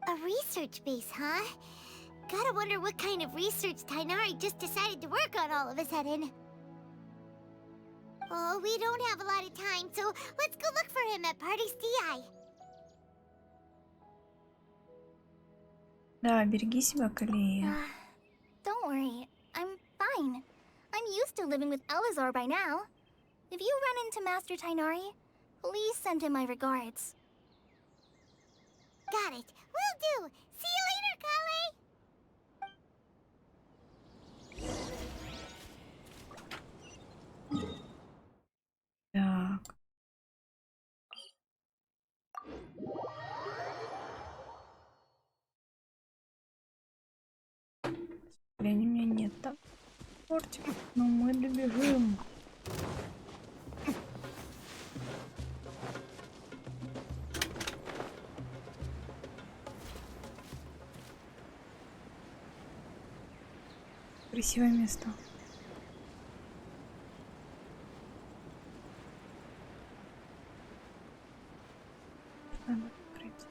A research base, huh? Gotta wonder what kind of research Tighnari just decided to work on all of a sudden. Oh, we don't have a lot of time, so let's go look for him at Party's DI. Да, береги себя, Калия. Don't worry, I'm fine. I'm used to living with Elazar by now. If you run into Master Tighnari, please send him my regards. Got it. Will do. See you later, Kale. Так. Времени у меня нет, так? Портик. Ну мы добежим. Красивое место. Надо открыть.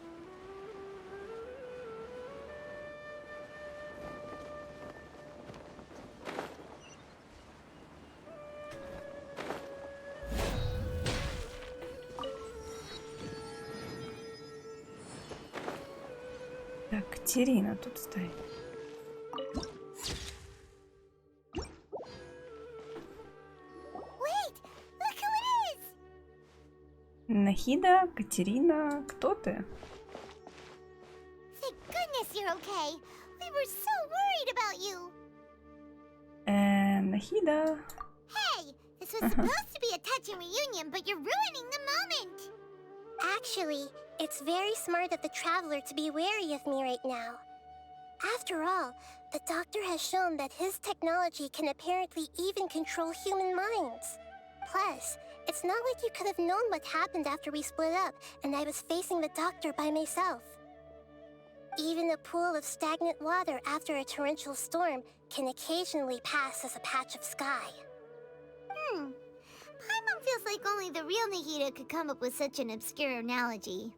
Так, Катерина тут стоит. Нахида, Катерина, кто ты? Thank goodness you're okay. We were so worried about you. Нахида. Hey, this was supposed to be a touching reunion, but you're ruining the moment. Actually, it's very smart of the traveler to be wary of me right now. After all, the doctor has shown that his technology can apparently even control human minds. Plus, it's not like you could have known what happened after we split up and I was facing the doctor by myself. Even a pool of stagnant water after a torrential storm can occasionally pass as a patch of sky. Paimon feels like only the real Nahida could come up with such an obscure analogy.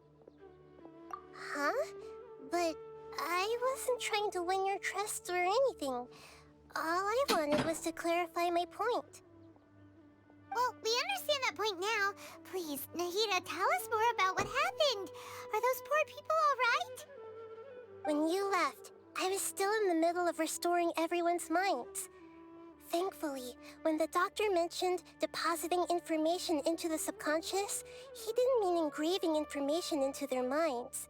Huh? But I wasn't trying to win your trust or anything. All I wanted was to clarify my point. Well, we understand that point now. Please, Nahida, tell us more about what happened. Are those poor people all right? When you left, I was still in the middle of restoring everyone's minds. Thankfully, when the doctor mentioned depositing information into the subconscious, he didn't mean engraving information into their minds.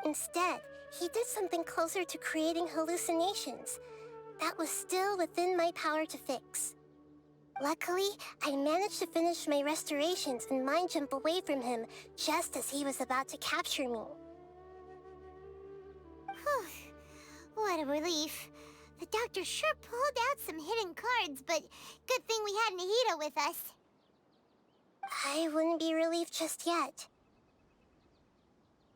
Instead, he did something closer to creating hallucinations. That was still within my power to fix. Luckily, I managed to finish my restorations and mind jump away from him just as he was about to capture me. What a relief. The doctor sure pulled out some hidden cards, but good thing we had Nahida with us. I wouldn't be relieved just yet.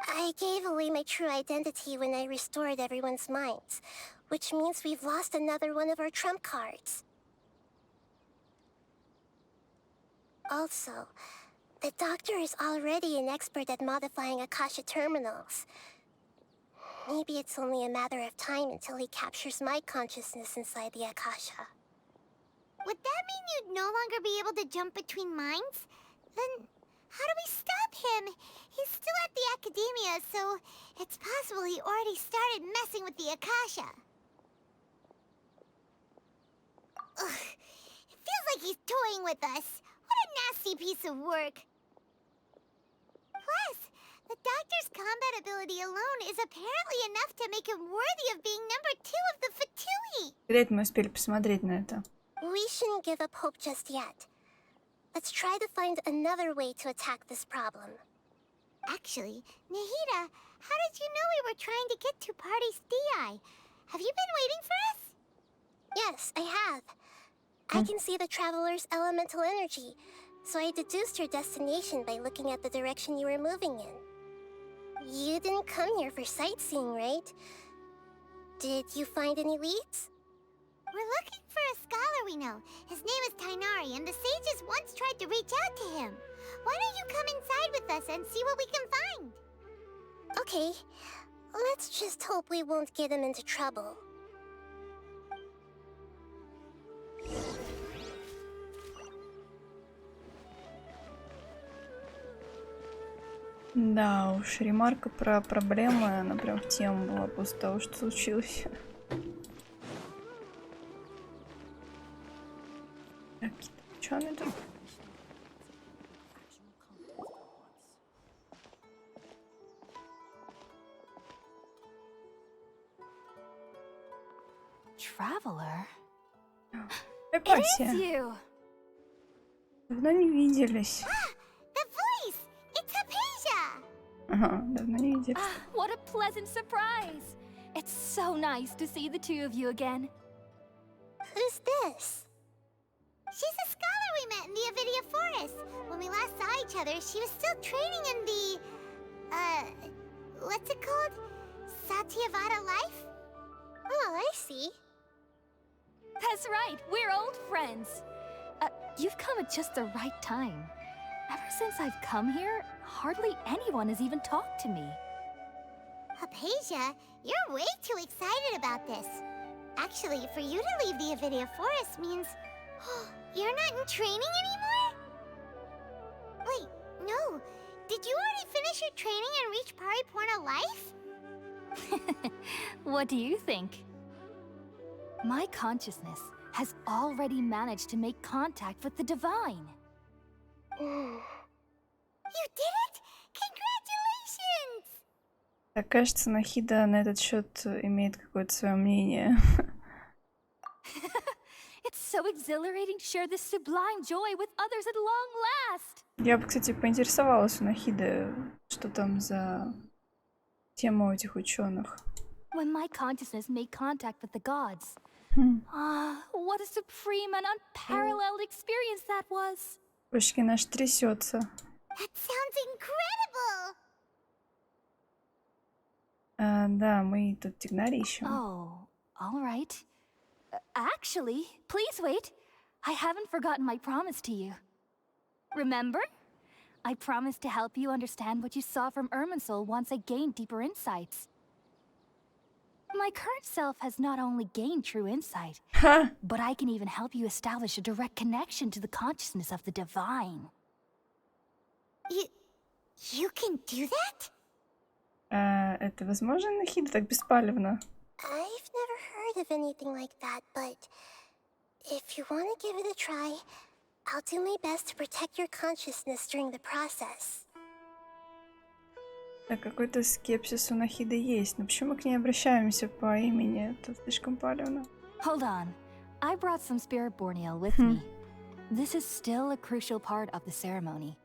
I gave away my true identity when I restored everyone's minds, which means we've lost another one of our trump cards. Also, the Doctor is already an expert at modifying Akasha terminals. Maybe it's only a matter of time until he captures my consciousness inside the Akasha. Would that mean you'd no longer be able to jump between minds? Then how do we stop him? He's still at the Academia, so it's possible he already started messing with the Akasha. Ugh, it feels like he's toying with us. What a nasty piece of work. Plus, the Doctor's combat ability alone is apparently enough to make him worthy of being number 2 of the Fatui. Грейт, мы успели посмотреть на это. We shouldn't give up hope just yet. Let's try to find another way to attack this problem. Actually, Nahida, how did you know we were trying to get to Party's DI? Have you been waiting for us? Yes, I have. I can see the Traveler's elemental energy, so I deduced your destination by looking at the direction you were moving in. You didn't come here for sightseeing, right? Did you find any leads? We're looking for a scholar we know. His name is Tainari, and the sages once tried to reach out to him. Why don't you come inside with us and see what we can find? Okay, let's just hope we won't get him into trouble. Да уж, ремарка про проблемы, она прям в тему была после того, что случилось. Так, что она тут? Traveler? Эпатия. Давно не виделись. The voice! It's Hypatia! Ага, давно не виделись. What a pleasant surprise! It's so nice to see the two of you again. Who's this? She's a scholar we met in the Avidia Forest. When we last saw each other, she was still training in the... what's it called? Satyavada life? Oh, I see. That's right, we're old friends. You've come at just the right time. Ever since I've come here, hardly anyone has even talked to me. Hypatia, you're way too excited about this. Actually, for you to leave the Avidia Forest means... you're not in training anymore? Wait, no. Did you already finish your training and reach Paripurna life? What do you think? My consciousness has already managed to make contact with the divine. You did it! Congratulations! Так, кажется, Нахида на этот счет имеет какое-то свое мнение. It's so exhilarating to share this sublime joy with others at long last. Я бы, кстати, поинтересовалась у Нахиды, что там за тема у этих ученых. When my consciousness made contact with the gods. What a supreme and unparalleled experience that was. Почки наш трясется. That sounds incredible! Да, мы тут Тигнари ищем. Oh, all right. Actually, please wait. I haven't forgotten my promise to you. Remember? I promised to help you understand what you saw from Irminsul once I gained deeper insights. My current self has not only gained true insight, but I can even help you establish a direct connection to the consciousness of the divine. You can do that? Это возможно, Нахида, так беспалевно? I've never heard of anything like that, but if you want to give it a try, I'll do my best to protect your consciousness during the process. Да, какой-то скепсис у Нахиды есть. Но почему мы к ней обращаемся по имени? Это слишком палевно. Hold on. I brought some spirit borneal with me. This is still a crucial part of the ceremony.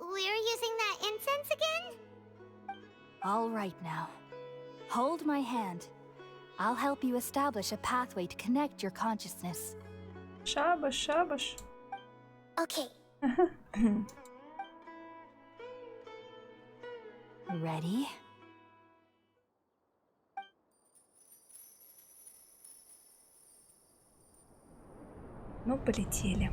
We're using that incense again? All right now. Hold my hand. I'll help you establish a pathway to connect your consciousness. Шабаш, шабаш. Okay. Ready? Ну, полетели.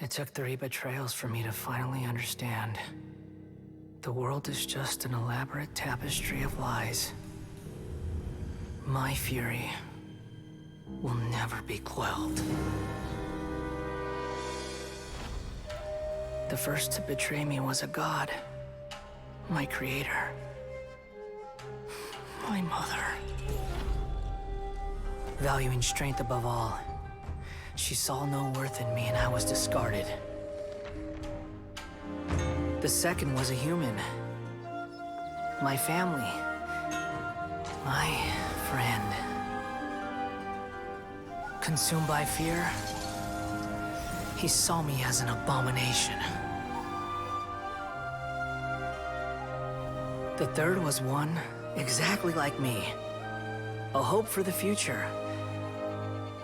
It took 3 betrayals for me to finally understand. The world is just an elaborate tapestry of lies. My fury will never be quelled. The first to betray me was a god. My creator. My mother. Valuing strength above all, she saw no worth in me and I was discarded. The second was a human. My family. My friend. Consumed by fear, he saw me as an abomination. The third was one exactly like me. A hope for the future.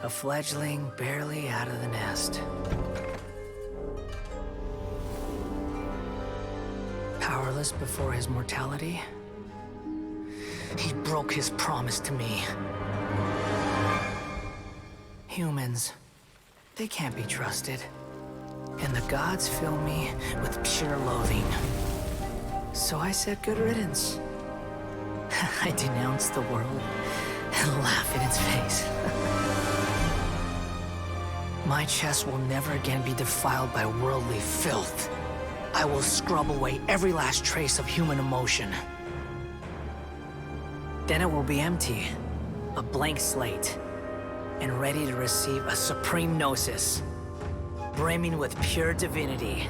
A fledgling barely out of the nest. Powerless before his mortality, he broke his promise to me. Humans, they can't be trusted. And the gods fill me with pure loathing. So I said good riddance. I denounced the world and laugh in its face. My chest will never again be defiled by worldly filth. I will scrub away every last trace of human emotion. Then it will be empty, a blank slate, and ready to receive a supreme gnosis, brimming with pure divinity.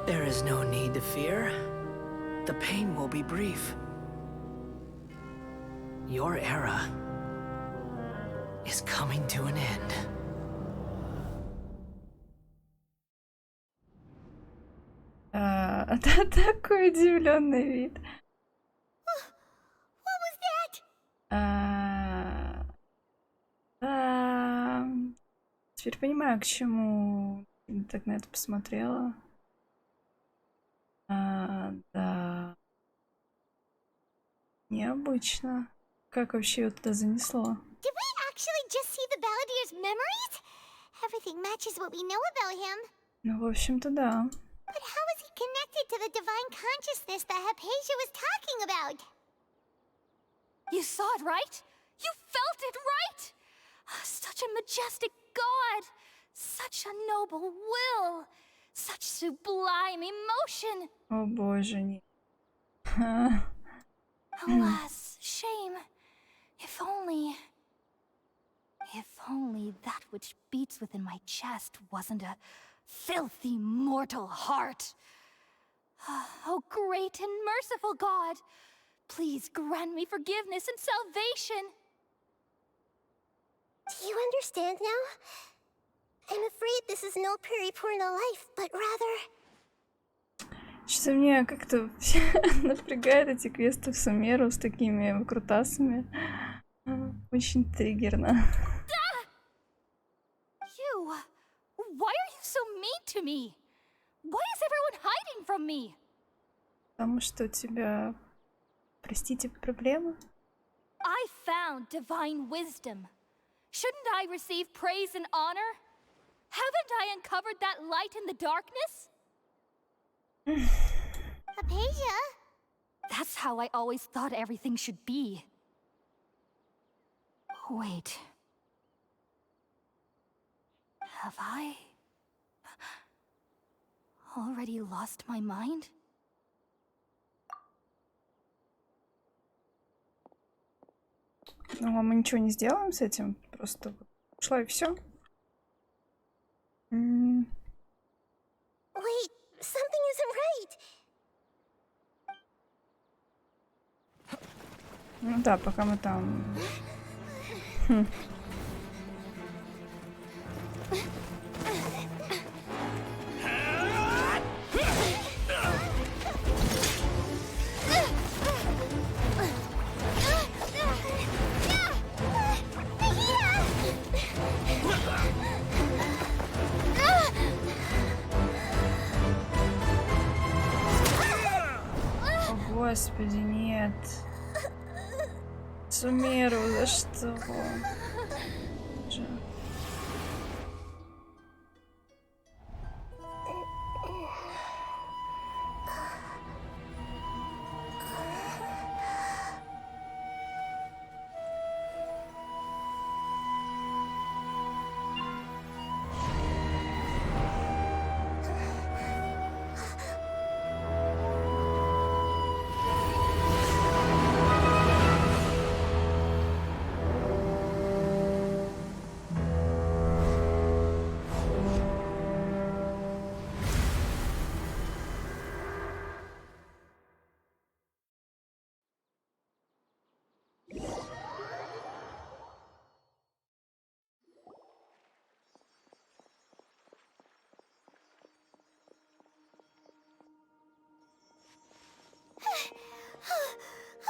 There is no need to fear. The pain will be brief. Your era is coming to an end. Такой удивленный вид. What was that? Теперь понимаю, к чему так на это посмотрела. Да. Необычно. Как вообще его туда занесло? Did we actually just see the Balladier's memories? Everything matches what we know about him. Ну, в общем-то, да. But how is he connected to the divine consciousness that Hypatia was talking about? You saw it, right? You felt it, right? Such a majestic god! Such a noble will! Such sublime emotion! О боже, не. Alas, shame. If only that which beats within my chest wasn't a filthy mortal heart. Oh, great and merciful God, please grant me forgiveness and salvation. Do you understand now? I'm afraid this is no Puripurna life, but rather... Что-то меня как-то напрягает эти квесты в Сумеру с такими выкрутасами. Очень триггерно. You! Why are you so mean to me? Why is everyone hiding from me? Потому что у тебя, простите, проблемы? I found divine wisdom. Shouldn't I receive praise and honor? Haven't I uncovered that light in the darkness? Hypatia? That's how I always thought everything should be. Wait. Have I already lost my mind? Ну, а мы ничего не сделаем с этим? Просто ушла и все? Wait, something isn't right. Ну да, пока мы там... Господи, нет. Сумеру, за что? Боже.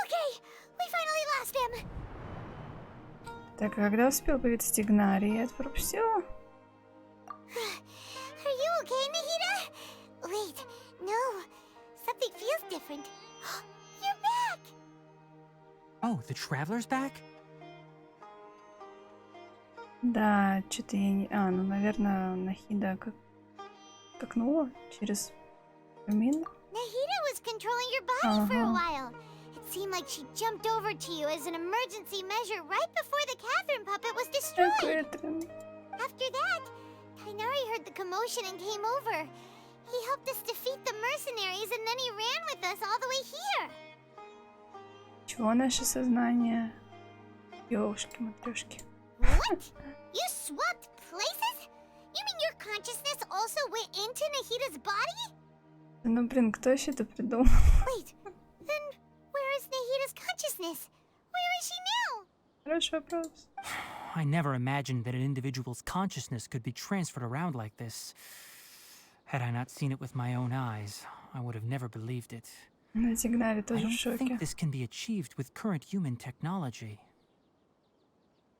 Okay, we finally lost him. Так, а когда успел появиться Тигнари, я это пропустила? Are you okay, Nahida? Wait, no. Something feels different. You're back! Oh, the traveler's back? Да, что-то я не... А, ну, наверное, Нахида какнула через камин. Nahida was controlling your body for a while. It seemed like she jumped over to you as an emergency measure right before the Catherine puppet was destroyed. After that, Tainari heard the commotion and came over. He helped us defeat the mercenaries and then he ran with us all the way here. Чего наше сознание? Ёшки-матрёшки. What? You swapped places? You mean your consciousness also went into Nahida's body? Ну, блин, кто еще это придумал? Wait, then where is Nahida's consciousness? Where is she now? Хороший вопрос. I never imagined that an individual's consciousness could be transferred around like this. Had I not seen it with my own eyes, I would have never believed it. На Тигнаре I тоже в don't шоке. think this can be achieved with current human technology.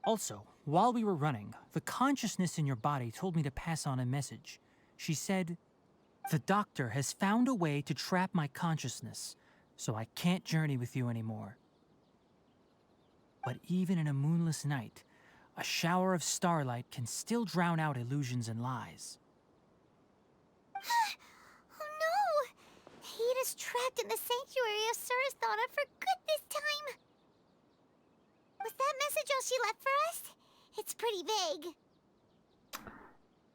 Also, while we were running, the consciousness in your body told me to pass on a message. She said, "The doctor has found a way to trap my consciousness, so I can't journey with you anymore." But even in a moonless night, a shower of starlight can still drown out illusions and lies. Oh no! Nahida's trapped in the sanctuary of Surasthana for good this time. Was that message all she left for us? It's pretty vague.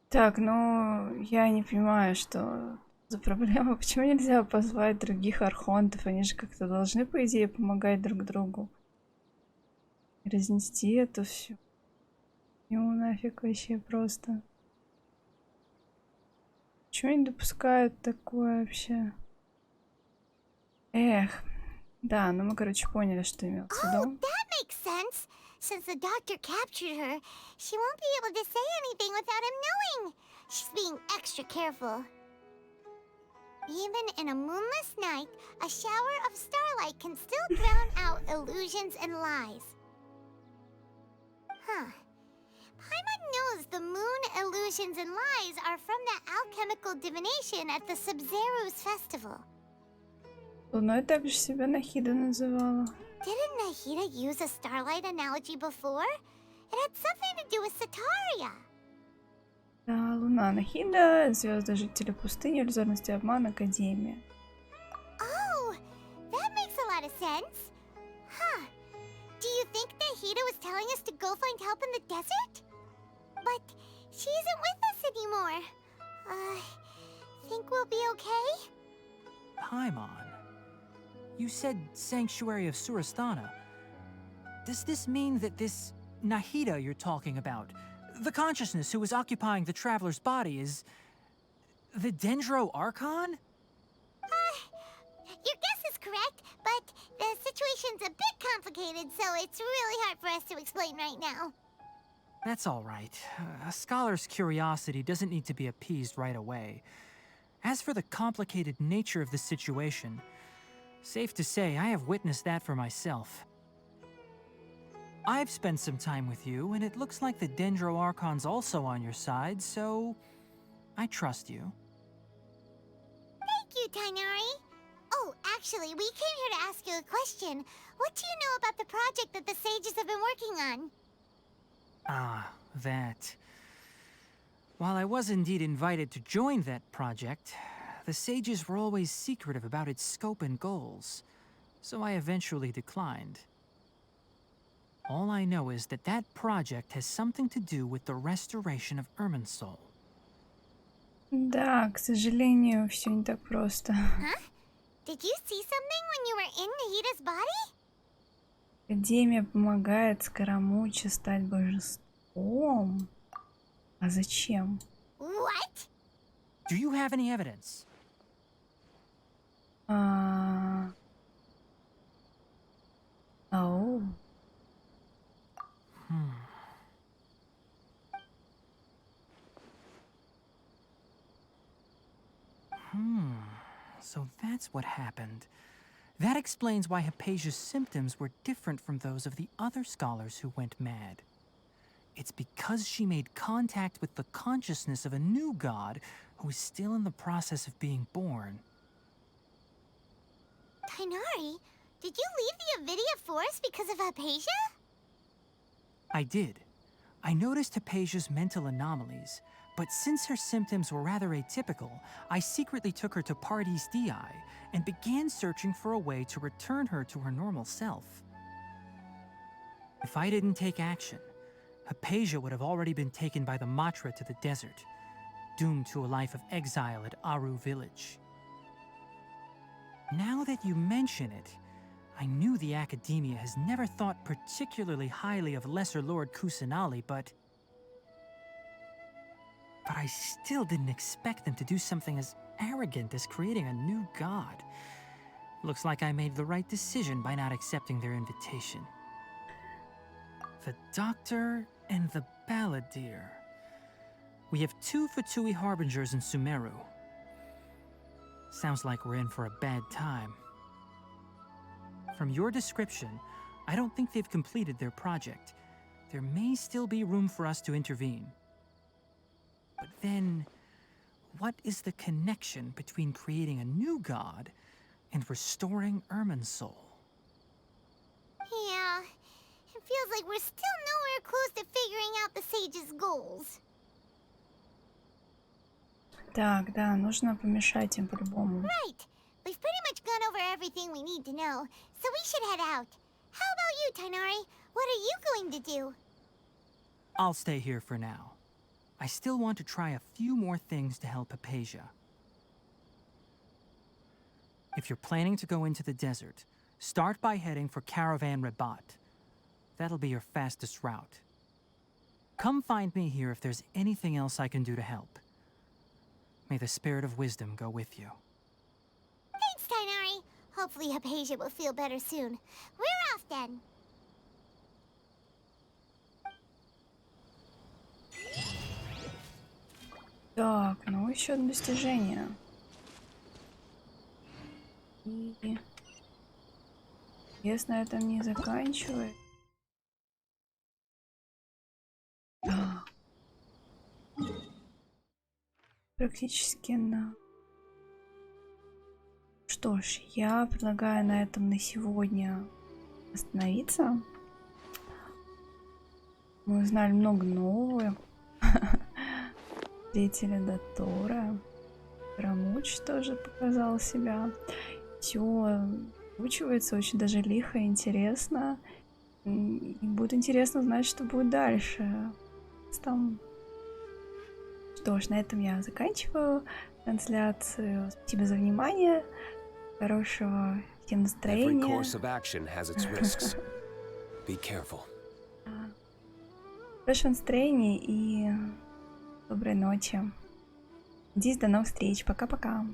Так, ну, я не понимаю, что за проблема. Почему нельзя позвать других архонтов? Они же как-то должны, по идее, помогать друг другу. Разнести это все. Ему нафиг вообще просто. Почему не допускают такое вообще? Эх. Да, ну мы, короче, поняли, что имел в виду. Oh, that makes sense. Since the doctor captured her, she won't be able to say anything without him knowing. She's being extra careful. Even in a moonless night, a shower of starlight can still drown out illusions and lies. Huh. Paimon knows the moon illusions and lies are from the alchemical divination at the Sub-Zero's festival. Луной также себя Нахида называла. Didn't Nahida use a starlight analogy before? It had something to do with Sataria. Да, Луна Нахида, звезды жители пустыни, иллюзорности, обман, Академия. Oh, that makes a lot of sense. Huh. Do you think Nahida was telling us to go find help in the desert? But she isn't with us anymore. Think we'll be okay? Paimon, you said Sanctuary of Surasthana. Does this mean that this Nahida you're talking about, the consciousness who is occupying the traveler's body, is the Dendro Archon? Your guess is correct, but the situation's a bit complicated, so it's really hard for us to explain right now. That's all right. A scholar's curiosity doesn't need to be appeased right away. As for the complicated nature of the situation, safe to say I have witnessed that for myself. I've spent some time with you, and it looks like the Dendro Archon's also on your side, so I trust you. Thank you, Tainari. Oh, actually, we came here to ask you a question. What do you know about the project that the sages have been working on? Ah, that. While I was indeed invited to join that project, the sages were always secretive about its scope and goals, so I eventually declined. All I know is that that project has something to do with the restoration of Irminsul. Да, к сожалению, все не так просто. Huh? Did you see something when you were in Nahita's body? Академия помогает Скарамуччи стать божеством. А зачем? What? Do you have any evidence? Oh. So that's what happened. That explains why Hypatia's symptoms were different from those of the other scholars who went mad. It's because she made contact with the consciousness of a new god who is still in the process of being born. Tighnari, did you leave the Avidia Forest because of Hypatia? I did. I noticed Hypatia's mental anomalies, but since her symptoms were rather atypical, I secretly took her to Pardes Dii and began searching for a way to return her to her normal self. If I didn't take action, Hypatia would have already been taken by the Matra to the desert, doomed to a life of exile at Aru village. Now that you mention it, I knew the Academia has never thought particularly highly of Lesser Lord Kusanali, but I still didn't expect them to do something as arrogant as creating a new god. Looks like I made the right decision by not accepting their invitation. The Doctor and the Balladeer. We have 2 Fatui Harbingers in Sumero. Sounds like we're in for a bad time. From your description, I don't think they've completed their project. There may still be room for us to intervene. But then, what is the connection between creating a new god and restoring Irminsul? Yeah, it feels like we're still nowhere close to figuring out the sage's goals. Так, да, нужно помешать им по-любому. Right. We've pretty much gone over everything we need to know, so we should head out. How about you, Tighnari? What are you going to do? I'll stay here for now. I still want to try a few more things to help Hypatia. If you're planning to go into the desert, start by heading for Caravan Rabat. That'll be your fastest route. Come find me here if there's anything else I can do to help. May the spirit of wisdom go with you. Thanks, Tighnari. Hopefully Hypatia will feel better soon. We're off then. Так, ну еще одно достижение. И квест на этом не заканчивает. Практически на... Что ж, я предлагаю на этом на сегодня остановиться. Мы узнали много нового. Встретили Дотторе. Скарамуччи тоже показал себя. Все учивается очень даже лихо и интересно. И будет интересно узнать, что будет дальше. Там... Что ж, на этом я заканчиваю трансляцию. Спасибо за внимание. Хорошего всем настроения. Хорошего настроения и доброй ночи. Надеюсь, до новых встреч. Пока-пока.